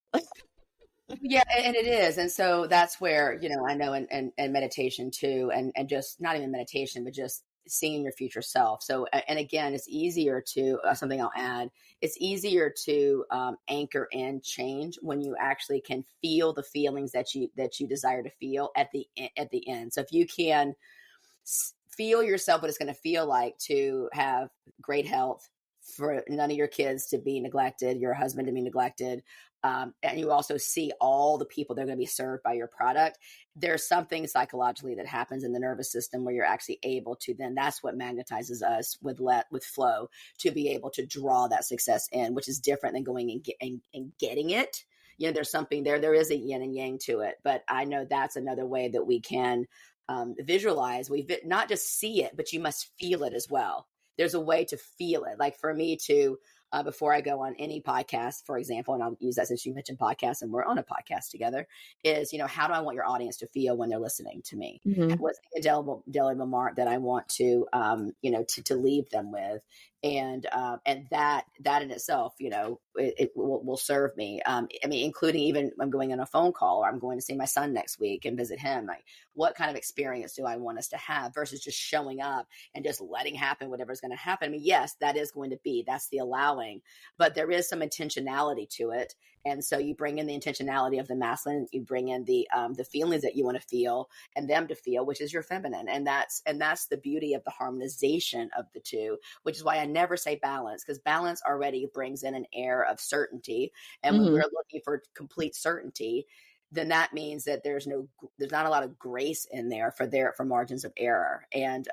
Yeah, and it is. And so that's where, I know and meditation too, and just not even meditation, but just seeing your future self. So, and again, it's easier to, something I'll add, it's easier to anchor in change when you actually can feel the feelings that you desire to feel at the end. So if you can feel yourself, what it's going to feel like to have great health, for none of your kids to be neglected, your husband to be neglected, and you also see all the people that are going to be served by your product, there's something psychologically that happens in the nervous system where you're actually able to, then that's what magnetizes us with flow, to be able to draw that success in, which is different than going and getting it. There's something there is a yin and yang to it, but I know that's another way that we can visualize. We not just see it, but you must feel it as well. There's a way to feel it. Like for me to, before I go on any podcast, for example, and I'll use that since you mentioned podcasts and we're on a podcast together, is, how do I want your audience to feel when they're listening to me? Mm-hmm. What's the indelible mark that I want to, to leave them with? And that in itself, it will serve me. Including even I'm going on a phone call, or I'm going to see my son next week and visit him. Like, what kind of experience do I want us to have versus just showing up and just letting happen whatever's going to happen? Yes, that is going to be, that's the allowing, but there is some intentionality to it. And so you bring in the intentionality of the masculine, you bring in the feelings that you want to feel and them to feel, which is your feminine. And that's the beauty of the harmonization of the two, which is why I never say balance, because balance already brings in an air of certainty. And when we're looking for complete certainty, then that means that there's not a lot of grace in there for margins of error. And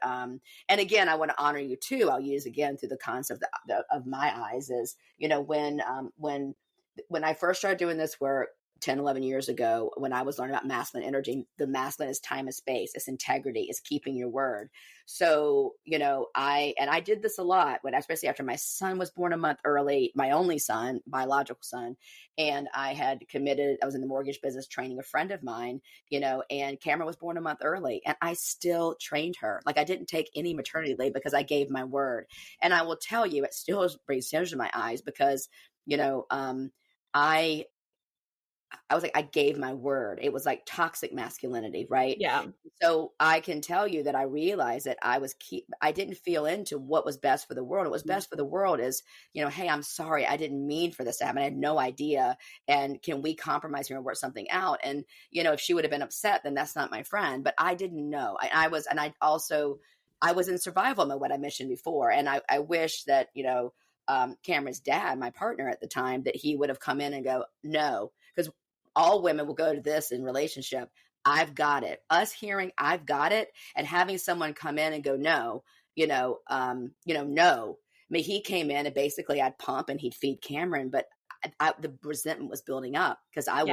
again, I want to honor you too. I'll use again through the concept of my eyes is, when I first started doing this work 10, 11 years ago, when I was learning about masculine energy, the masculine is time and space, it's integrity, it's keeping your word. So, I did this a lot, especially after my son was born a month early, my only son, biological son. And I was in the mortgage business training a friend of mine, and Cameron was born a month early, and I still trained her. Like, I didn't take any maternity leave because I gave my word. And I will tell you, it still brings tears to my eyes because, I was like, I gave my word. It was like toxic masculinity, right? Yeah. So I can tell you that I realized that I didn't feel into what was best for the world. What was best for the world is, hey, I'm sorry, I didn't mean for this to happen. I had no idea. And can we compromise here and work something out? And, if she would have been upset, then that's not my friend. But I didn't know. I was in survival mode, what I mentioned before. And I wish that, Cameron's dad, my partner at the time, that he would have come in and go, no, because all women will go to this in relationship. I've got it. Us hearing I've got it and having someone come in and go, no, no. He came in and basically I'd pump and he'd feed Cameron, but the resentment was building up because I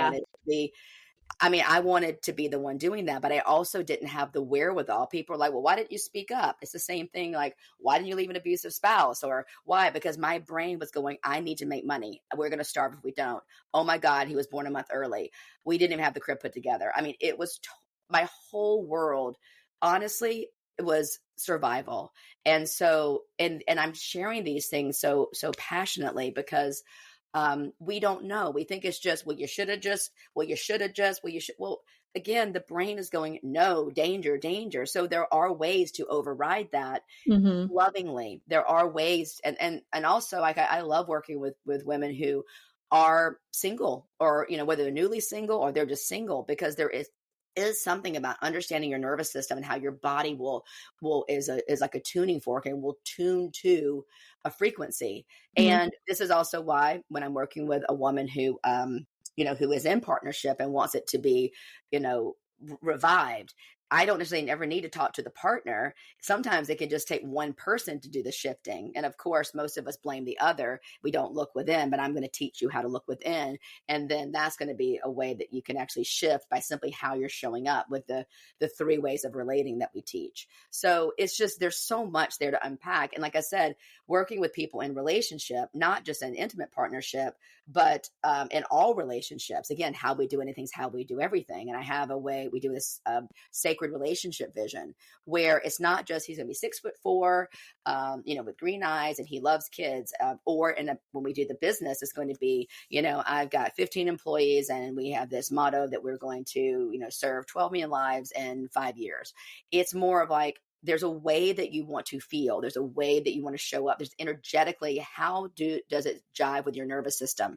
wanted to be the one doing that, but I also didn't have the wherewithal. People are like, well, why didn't you speak up? It's the same thing. Like, why didn't you leave an abusive spouse? Or why? Because my brain was going, I need to make money. We're going to starve if we don't. Oh my God, he was born a month early. We didn't even have the crib put together. It was my whole world. Honestly, was survival. And so, and I'm sharing these things so passionately because we don't know. We think it's just, well, you should have just, well, you should have just, well, you should, well, again, the brain is going, no, danger, danger. So there are ways to override that Mm-hmm. lovingly. There are ways. And also like, I love working with women who are single, or, you know, whether they're newly single or they're just single, because there is something about understanding your nervous system and how your body is like a tuning fork and will tune to a frequency. Mm-hmm. And this is also why when I'm working with a woman who you know, who is in partnership and wants it to be, you know, revived, I don't necessarily ever need to talk to the partner. Sometimes it can just take one person to do the shifting. And of course, most of us blame the other. We don't look within, but I'm going to teach you how to look within. And then that's going to be a way that you can actually shift by simply how you're showing up with the 3 ways of relating that we teach. So it's just, there's so much there to unpack. And like I said, working with people in relationship, not just an intimate partnership, but in all relationships, again, how we do anything is how we do everything. And I have a way we do this sacred relationship vision, where it's not just he's going to be 6'4", you know, with green eyes and he loves kids, or when we do the business, it's going to be, you know, I've got 15 employees and we have this motto that we're going to, you know, serve 12 million lives in 5 years. It's more of like, there's a way that you want to feel. There's a way that you want to show up. There's energetically, how does it jive with your nervous system?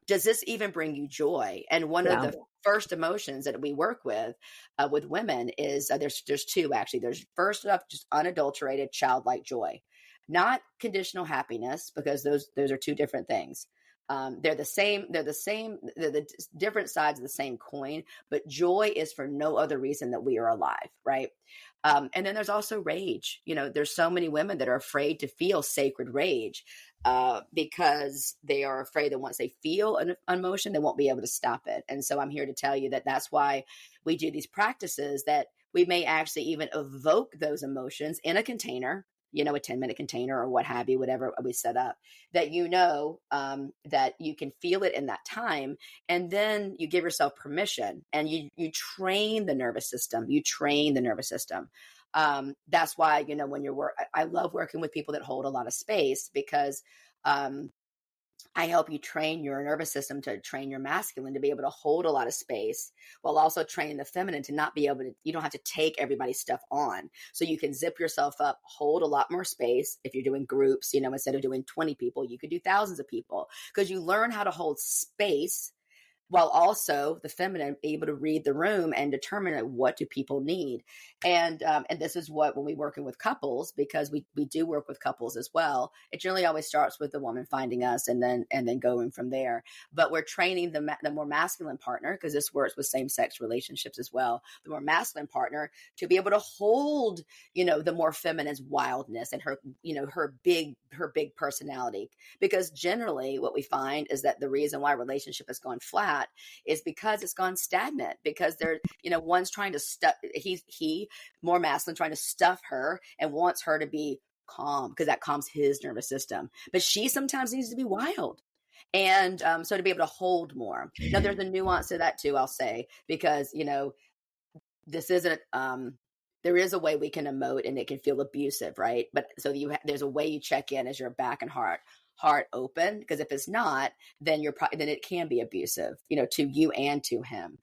Does this even bring you joy? And one of the first emotions that we work with women is there's 2 actually. There's first up, just unadulterated childlike joy, not conditional happiness, because those are 2 different things. They're the same. They're the different sides of the same coin. But joy is for no other reason that we are alive, right? And then there's also rage. You know, there's so many women that are afraid to feel sacred rage because they are afraid that once they feel an emotion, they won't be able to stop it. And so I'm here to tell you that that's why we do these practices, that we may actually even evoke those emotions in a container, you know, a 10-minute container or what have you, whatever we set up, that, you know, that you can feel it in that time. And then you give yourself permission and you train the nervous system. That's why, you know, when I love working with people that hold a lot of space, because I help you train your nervous system to train your masculine to be able to hold a lot of space, while also training the feminine to not be able to, you don't have to take everybody's stuff on. So you can zip yourself up, hold a lot more space. If you're doing groups, you know, instead of doing 20 people, you could do thousands of people, because you learn how to hold space, while also the feminine able to read the room and determine what do people need. And this is what, when we working with couples, because we do work with couples as well, it generally always starts with the woman finding us and then going from there. But we're training the more masculine partner, because this works with same-sex relationships as well, the more masculine partner to be able to hold, you know, the more feminine's wildness and her, you know, her big personality. Because generally what we find is that the reason why relationship has gone flat is because it's gone stagnant, because they're, you know, one's trying to stuff, he more masculine, trying to stuff her and wants her to be calm, because that calms his nervous system. But she sometimes needs to be wild. And so to be able to hold more. Now there's a nuance to that too, I'll say, because, you know, this isn't, there is a way we can emote and it can feel abusive, right? But so there's a way you check in as your back and heart open, because if it's not, then then it can be abusive, you know, to you and to him.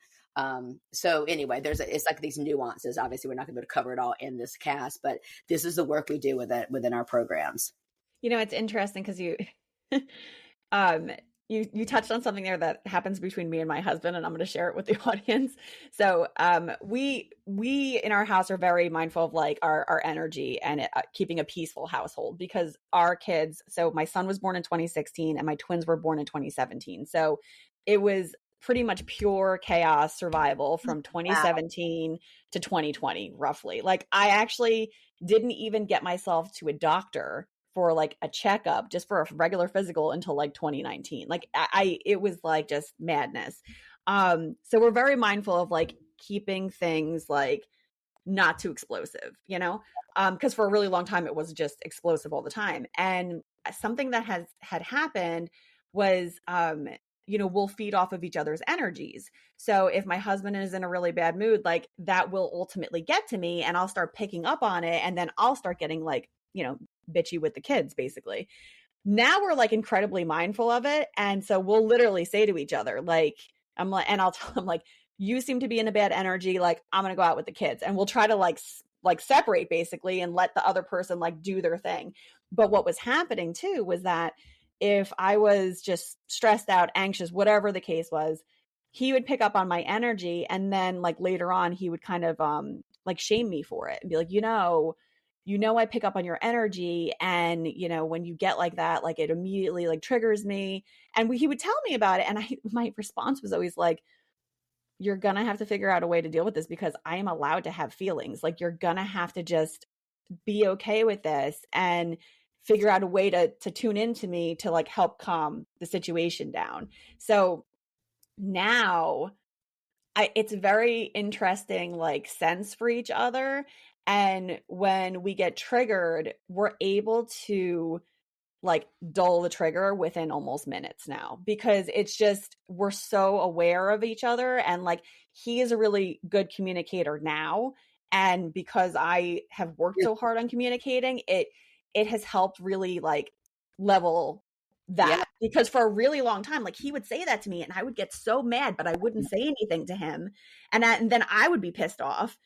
So anyway, it's like these nuances. Obviously we're not going to be able to cover it all in this cast, but this is the work we do within our programs. You know, it's interesting because you touched on something there that happens between me and my husband, and I'm going to share it with the audience. So we in our house are very mindful of like our energy and keeping a peaceful household, because our kids, so my son was born in 2016 and my twins were born in 2017. So it was pretty much pure chaos survival from 2017 to 2020, roughly. Like I actually didn't even get myself to a doctor for like a checkup, just for a regular physical, until like 2019. Like it was like just madness. So we're very mindful of like keeping things like not too explosive, you know, because for a really long time it was just explosive all the time. And something that had happened was we'll feed off of each other's energies. So if my husband is in a really bad mood, like that will ultimately get to me and I'll start picking up on it. And then I'll start getting like, bitchy with the kids, basically. Now we're like incredibly mindful of it. And so we'll literally say to each other, like, I'm like, and I'll tell him like, you seem to be in a bad energy. Like, I'm going to go out with the kids, and we'll try to like separate basically and let the other person like do their thing. But what was happening too was that if I was just stressed out, anxious, whatever the case was, he would pick up on my energy. And then like later on, he would kind of like shame me for it and be like, I pick up on your energy. And, when you get like that, like it immediately like triggers me. And he would tell me about it. And my response was always like, you're going to have to figure out a way to deal with this, because I am allowed to have feelings. Like, you're going to have to just be okay with this and figure out a way to tune into me to like help calm the situation down. So now it's very interesting, like sense for each other. And when we get triggered, we're able to like dull the trigger within almost minutes now, because it's just, we're so aware of each other. And like, he is a really good communicator now. And because I have worked so hard on communicating, it has helped really like level that. Yeah. Because for a really long time, like he would say that to me and I would get so mad, but I wouldn't say anything to him. And then I would be pissed off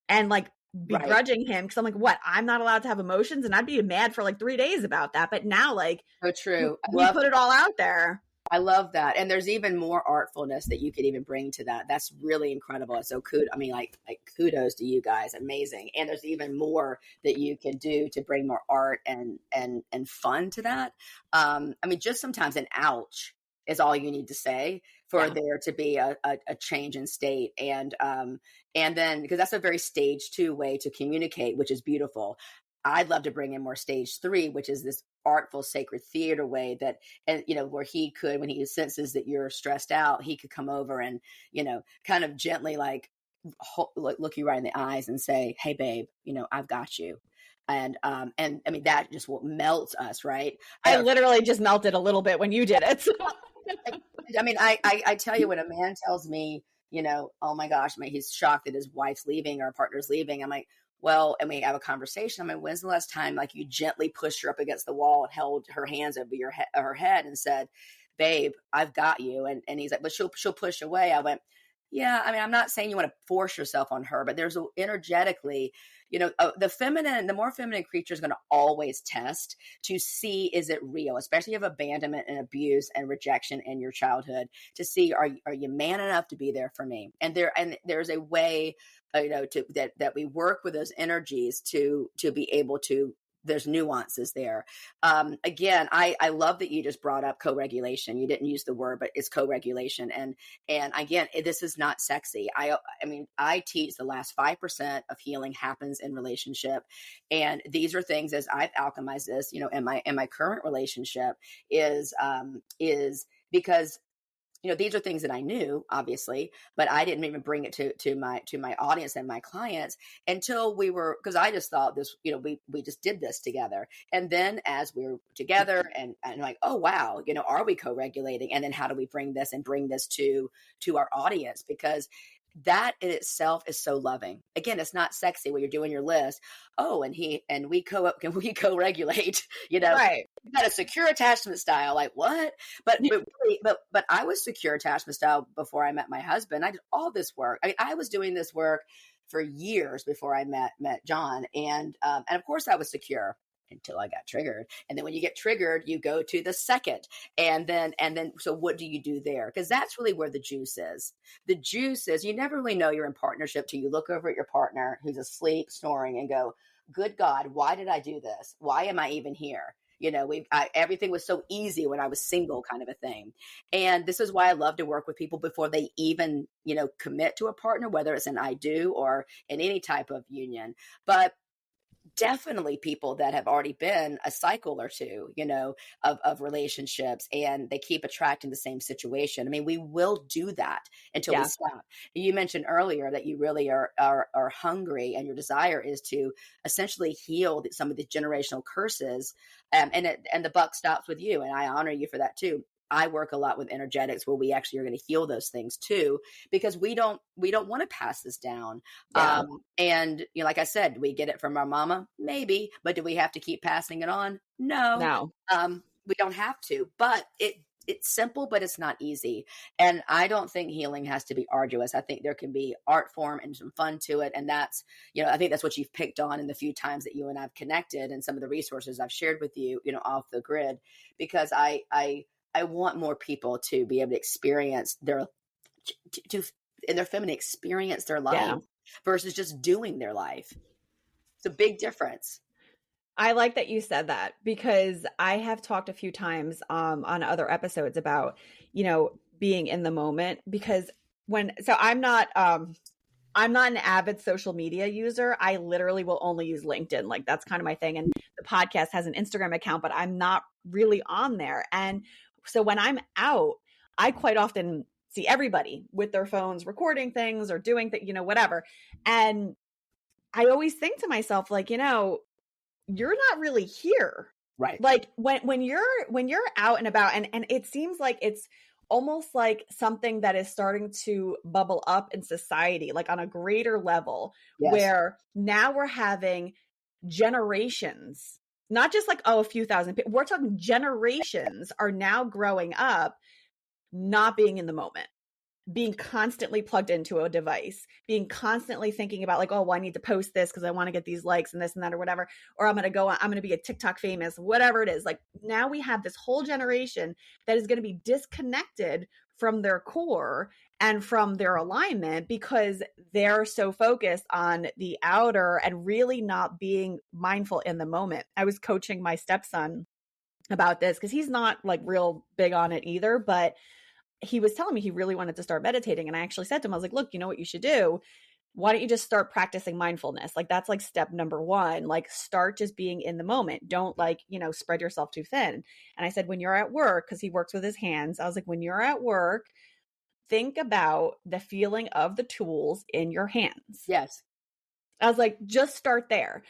and like begrudging him, because I'm like, what? I'm not allowed to have emotions, and I'd be mad for like 3 days about that. But now, like, So true. we put it all out there. I love that. And there's even more artfulness that you could even bring to that. That's really incredible. So kudos to you guys. Amazing. And there's even more that you can do to bring more art and fun to that. Just sometimes an ouch is all you need to say for there to be a change in state. And then, because that's a very stage 2 way to communicate, which is beautiful. I'd love to bring in more stage 3, which is this artful, sacred theater way that, and, where he could, when he senses that you're stressed out, he could come over and, kind of gently like look you right in the eyes and say, hey babe, I've got you. And that just will melt us. Right. I literally just melted a little bit when you did it. I tell you, when a man tells me, oh my gosh, he's shocked that his wife's leaving or partner's leaving. I'm like, well, and we have a conversation. When's the last time like you gently pushed her up against the wall and held her hands over her head and said, babe, I've got you. And he's like, but she'll push away. I went, yeah. I'm not saying you want to force yourself on her, but there's energetically, the more feminine creature is going to always test to see, is it real, especially if abandonment and abuse and rejection in your childhood, to see, are you man enough to be there for me? And there's a way, that we work with those energies to be able to, there's nuances there. Again, I love that you just brought up co-regulation. You didn't use the word, but it's co-regulation. And again, this is not sexy. I teach the last 5% of healing happens in relationship. And these are things, as I've alchemized this, in my current relationship is because these are things that I knew, obviously, but I didn't even bring it to my audience and my clients until because I just thought this, we just did this together. And then as we were together and like, oh, wow, are we co-regulating? And then how do we bring this to our audience? Because that in itself is so loving. Again, it's not sexy when you're doing your list. Oh, and we co-regulate, Right. You got a secure attachment style. Like what? But I was secure attachment style before I met my husband. I did all this work. I was doing this work for years before I met John. And of course I was secure until I got triggered. And then when you get triggered, you go to the second. And then, so what do you do there? Because that's really where the juice is. The juice is, you never really know you're in partnership till you look over at your partner who's asleep, snoring, and go, good God, why did I do this? Why am I even here? Everything was so easy when I was single, kind of a thing. And this is why I love to work with people before they even, commit to a partner, whether it's an I do or in any type of union. But definitely people that have already been a cycle or two, of relationships, and they keep attracting the same situation. We will do that until we stop. You mentioned earlier that you really are hungry, and your desire is to essentially heal some of the generational curses. And the buck stops with you. And I honor you for that too. I work a lot with energetics where we actually are going to heal those things too, because we don't want to pass this down. Yeah. And like I said, do we get it from our mama? Maybe, but do we have to keep passing it on? No. No. We don't have to, but it's simple, but it's not easy. And I don't think healing has to be arduous. I think there can be art form and some fun to it. And that's, I think that's what you've picked on in the few times that you and I've connected and some of the resources I've shared with you, off the grid, because I want more people to be able to experience to in their feminine experience their life versus just doing their life. It's a big difference. I like that you said that, because I have talked a few times on other episodes about, being in the moment, because I'm not an avid social media user. I literally will only use LinkedIn. Like, that's kind of my thing. And the podcast has an Instagram account, but I'm not really on there. And so when I'm out, I quite often see everybody with their phones recording things or doing things, whatever. And I always think to myself, like, you're not really here. Right. Like when you're out and about, and it seems like it's almost like something that is starting to bubble up in society, like on a greater level, where now we're having generations, not just like, a few thousand people. We're talking generations are now growing up, not being in the moment, being constantly plugged into a device, being constantly thinking about like, oh, well, I need to post this because I want to get these likes and this and that or whatever, or I'm going to be a TikTok famous, whatever it is. Like, now we have this whole generation that is going to be disconnected from their core and from their alignment because they're so focused on the outer and really not being mindful in the moment. I was coaching my stepson about this because he's not like real big on it either, but he was telling me he really wanted to start meditating. And I actually said to him, I was like, look, you know what you should do? Why don't you just start practicing mindfulness? Like, that's like step number one. Like, start just being in the moment. Don't spread yourself too thin. And I said, when you're at work, because he works with his hands, I was like, when you're at work, think about the feeling of the tools in your hands. Yes. I was like, just start there.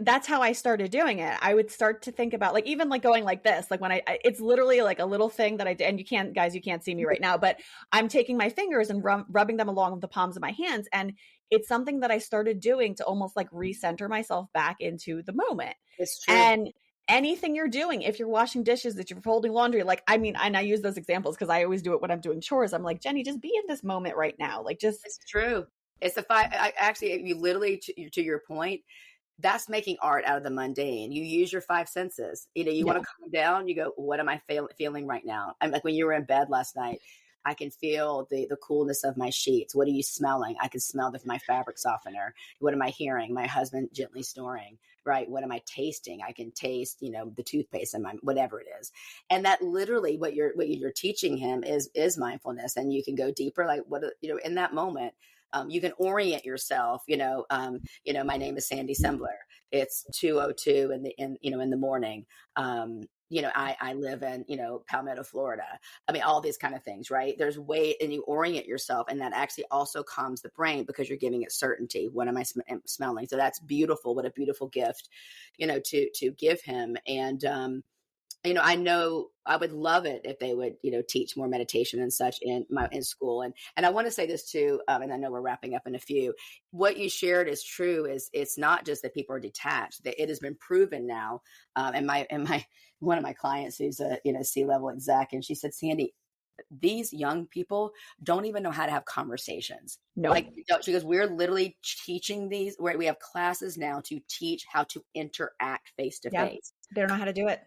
That's how I started doing it. I would start to think about like, even like going like this, like when it's literally like a little thing that I did, and you can't see me right now, but I'm taking my fingers and rubbing them along the palms of my hands. And it's something that I started doing to almost like recenter myself back into the moment. It's true. And anything you're doing, if you're washing dishes, if you're folding laundry, like, I mean, and I use those examples because I always do it when I'm doing chores. I'm like, Jenny, just be in this moment right now. Like, just. It's true. It's the five. Actually, you literally, to your point, that's making art out of the mundane. You use your five senses. You want to calm down. You go, what am I feeling right now? I'm like, when you were in bed last night, I can feel the coolness of my sheets. What are you smelling? I can smell my fabric softener. What am I hearing? My husband gently snoring. Right. What am I tasting? I can taste, the toothpaste and whatever it is. And that literally what you're teaching him is mindfulness. And you can go deeper, like in that moment. You can orient yourself, my name is Sandy Sembler. It's 2:02 in the morning. I live in, Palmetto, Florida. I mean, all these kind of things, right? There's and you orient yourself, and that actually also calms the brain because you're giving it certainty. What am I smelling? So that's beautiful. What a beautiful gift, to give him. And, I know I would love it if they would, teach more meditation and such in school. And I want to say this too, and I know we're wrapping up in a few. What you shared is true. Is it's not just that people are detached; that it has been proven now. And one of my clients who's a C-level exec, and she said, Sandy, these young people don't even know how to have conversations. No, she goes, we're literally teaching these. We have classes now to teach how to interact face to face. They don't know how to do it.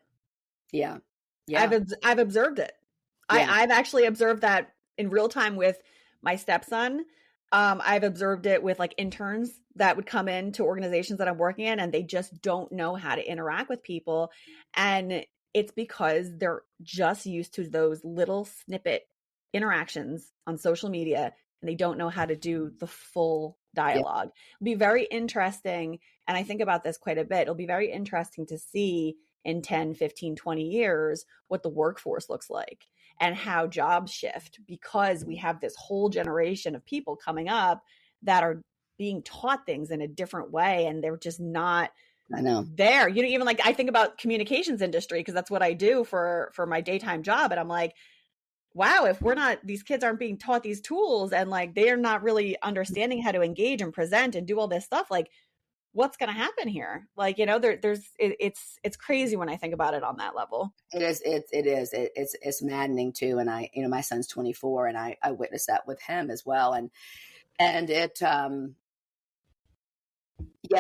Yeah. I've observed it. Yeah. I've actually observed that in real time with my stepson. I've observed it with like interns that would come into organizations that I'm working in, and they just don't know how to interact with people. And it's because they're just used to those little snippet interactions on social media, and they don't know how to do the full dialogue. It'll be very interesting. And I think about this quite a bit. It'll be very interesting to see in 10, 15, 20 years, what the workforce looks like and how jobs shift, because we have this whole generation of people coming up that are being taught things in a different way. And they're just not I know. there. You know, even like I think about communications industry because that's what I do for my daytime job, and I'm like, wow, if we're not, these kids aren't being taught these tools and like they're not really understanding how to engage and present and do all this stuff, like what's going to happen here? Like, you know, it's crazy when I think about it on that level. It's maddening too. And my son's 24 and I witnessed that with him as well. And it, yeah,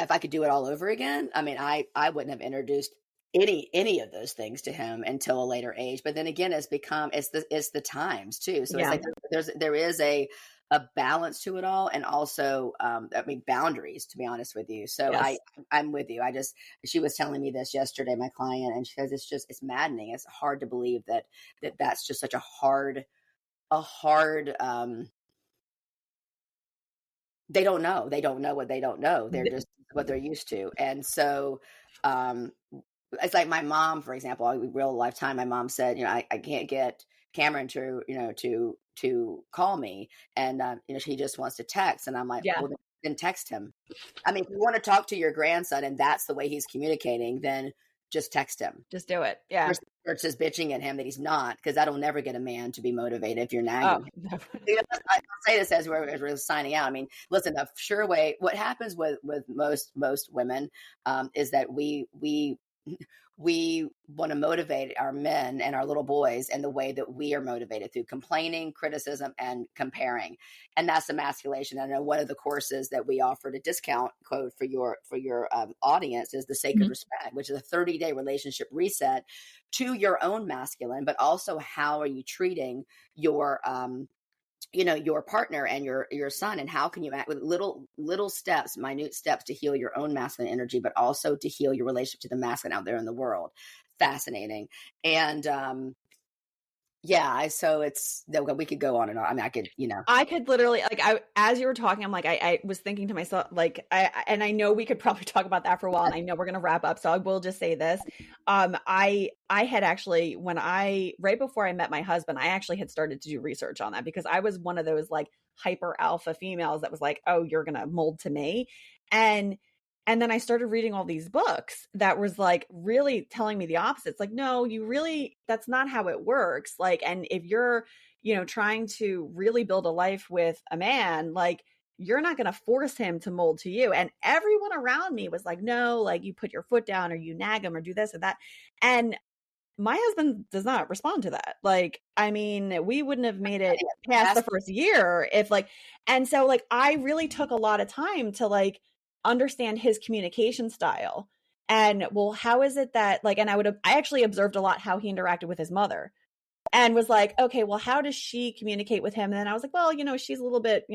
if I could do it all over again, I mean, I wouldn't have introduced any of those things to him until a later age. But then again, it's the times too. So it's like there is a balance to it all, and also boundaries, to be honest with you. So yes. I'm with you. She was telling me this yesterday, my client, and she says it's maddening. It's hard to believe that's just such a hard they don't know what they don't know. They're just what they're used to. And so it's like my mom, for example, real lifetime, my mom said, I can't get Cameron to call me. And, he just wants to text. And I'm like, well, then text him. I mean, if you want to talk to your grandson and that's the way he's communicating, then just text him. Just do it. Yeah. Versus bitching at him that he's not, because that'll never get a man to be motivated if you're nagging. I'll say this as we're signing out. I mean, listen, the sure way, what happens with most women is that we want to motivate our men and our little boys in the way that we are motivated, through complaining, criticism, and comparing. And that's emasculation. I know one of the courses that we offered a discount code for your audience is the Sacred Respect, which is a 30-day relationship reset to your own masculine, but also how are you treating your your partner and your son, and how can you act with little steps, minute steps to heal your own masculine energy, but also to heal your relationship to the masculine out there in the world. Fascinating. And so we could go on and on. I mean, I could literally, like, as you were talking, I'm like, I was thinking to myself, like, and I know we could probably talk about that for a while, and I know we're going to wrap up. So I will just say this. I had actually, right before I met my husband, I actually had started to do research on that, because I was one of those like hyper alpha females that was like, oh, you're going to mold to me. And then I started reading all these books that was like really telling me the opposite. It's like, no, that's not how it works. Like, and if you're, trying to really build a life with a man, like, you're not going to force him to mold to you. And everyone around me was like, no, like, you put your foot down, or you nag him, or do this or that. And my husband does not respond to that. Like, I mean, we wouldn't have made it past the first year if and so like, I really took a lot of time to like understand his communication style. And well, how is it that like, and I actually observed a lot how he interacted with his mother, and was like, okay, well, how does she communicate with him? And then I was like, well, she's a little bit,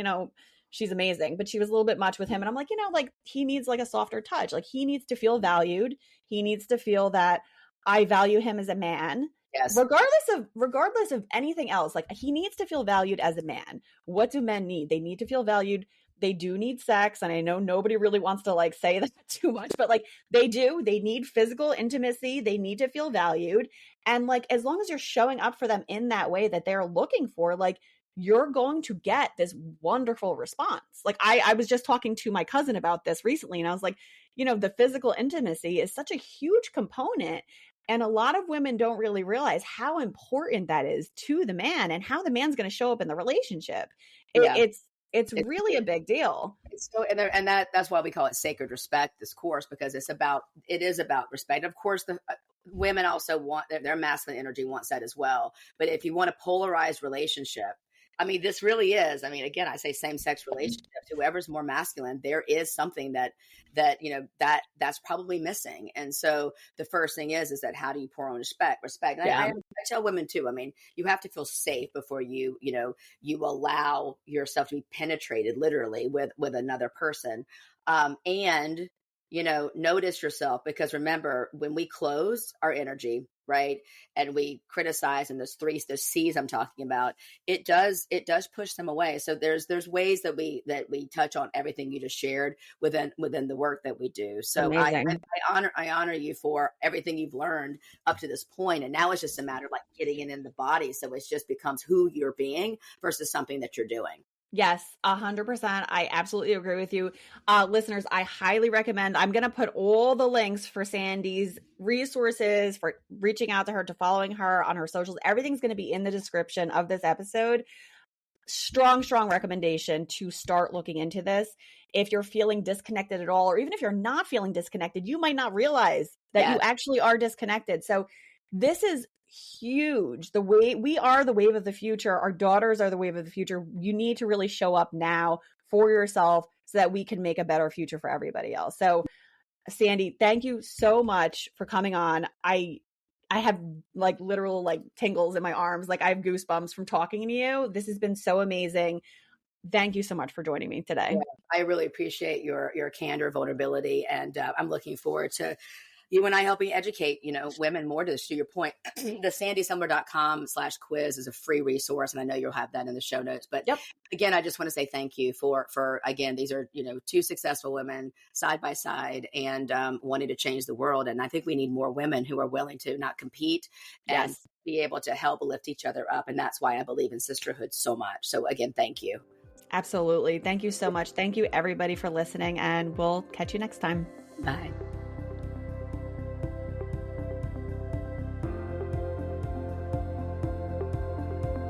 she's amazing, but she was a little bit much with him. And I'm like, like, he needs like a softer touch. Like, he needs to feel valued. He needs to feel that I value him as a man. Yes. Regardless of anything else, like, he needs to feel valued as a man. What do men need? They need to feel valued. They do need sex. And I know nobody really wants to like say that too much, but like, they need physical intimacy. They need to feel valued. And like, as long as you're showing up for them in that way that they're looking for, like, you're going to get this wonderful response. Like, I was just talking to my cousin about this recently, and I was like, the physical intimacy is such a huge component. And a lot of women don't really realize how important that is to the man, and how the man's going to show up in the relationship. It's really a big deal. So, and that's why we call it Sacred Respect, this course, because it is about respect. Of course, the women also want their masculine energy wants that as well. But if you want a polarized relationship, I mean, this really is. I mean, again, I say same-sex relationships. Whoever's more masculine, there is something that's probably missing. And so the first thing is that how do you pour on respect? And I tell women too. I mean, you have to feel safe before you allow yourself to be penetrated literally with another person. And notice yourself, because remember, when we close our energy, right, and we criticize, and those C's I'm talking about, it does push them away. So there's ways that we touch on everything you just shared within the work that we do. So I honor you for everything you've learned up to this point, and now it's just a matter of like getting it in the body, so it just becomes who you're being versus something that you're doing. Yes, 100%. I absolutely agree with you. Listeners, I highly recommend, I'm going to put all the links for Sandy's resources, for reaching out to her, to following her on her socials. Everything's going to be in the description of this episode. Strong recommendation to start looking into this. If you're feeling disconnected at all, or even if you're not feeling disconnected, you might not realize that you actually are disconnected. So this is huge. We are the wave of the future. Our daughters are the wave of the future. You need to really show up now for yourself so that we can make a better future for everybody else. So Sandy, thank you so much for coming on. I have like literal like tingles in my arms. Like I have goosebumps from talking to you. This has been so amazing. Thank you so much for joining me today. Yeah, I really appreciate your candor, vulnerability, and I'm looking forward to you and I helping educate, women more to your point. The sandysembler.com/quiz is a free resource. And I know you'll have that in the show notes, but again, I just want to say thank you for, again, these are, two successful women side by side and wanting to change the world. And I think we need more women who are willing to not compete and be able to help lift each other up. And that's why I believe in sisterhood so much. So again, thank you. Absolutely. Thank you so much. Thank you everybody for listening, and we'll catch you next time. Bye.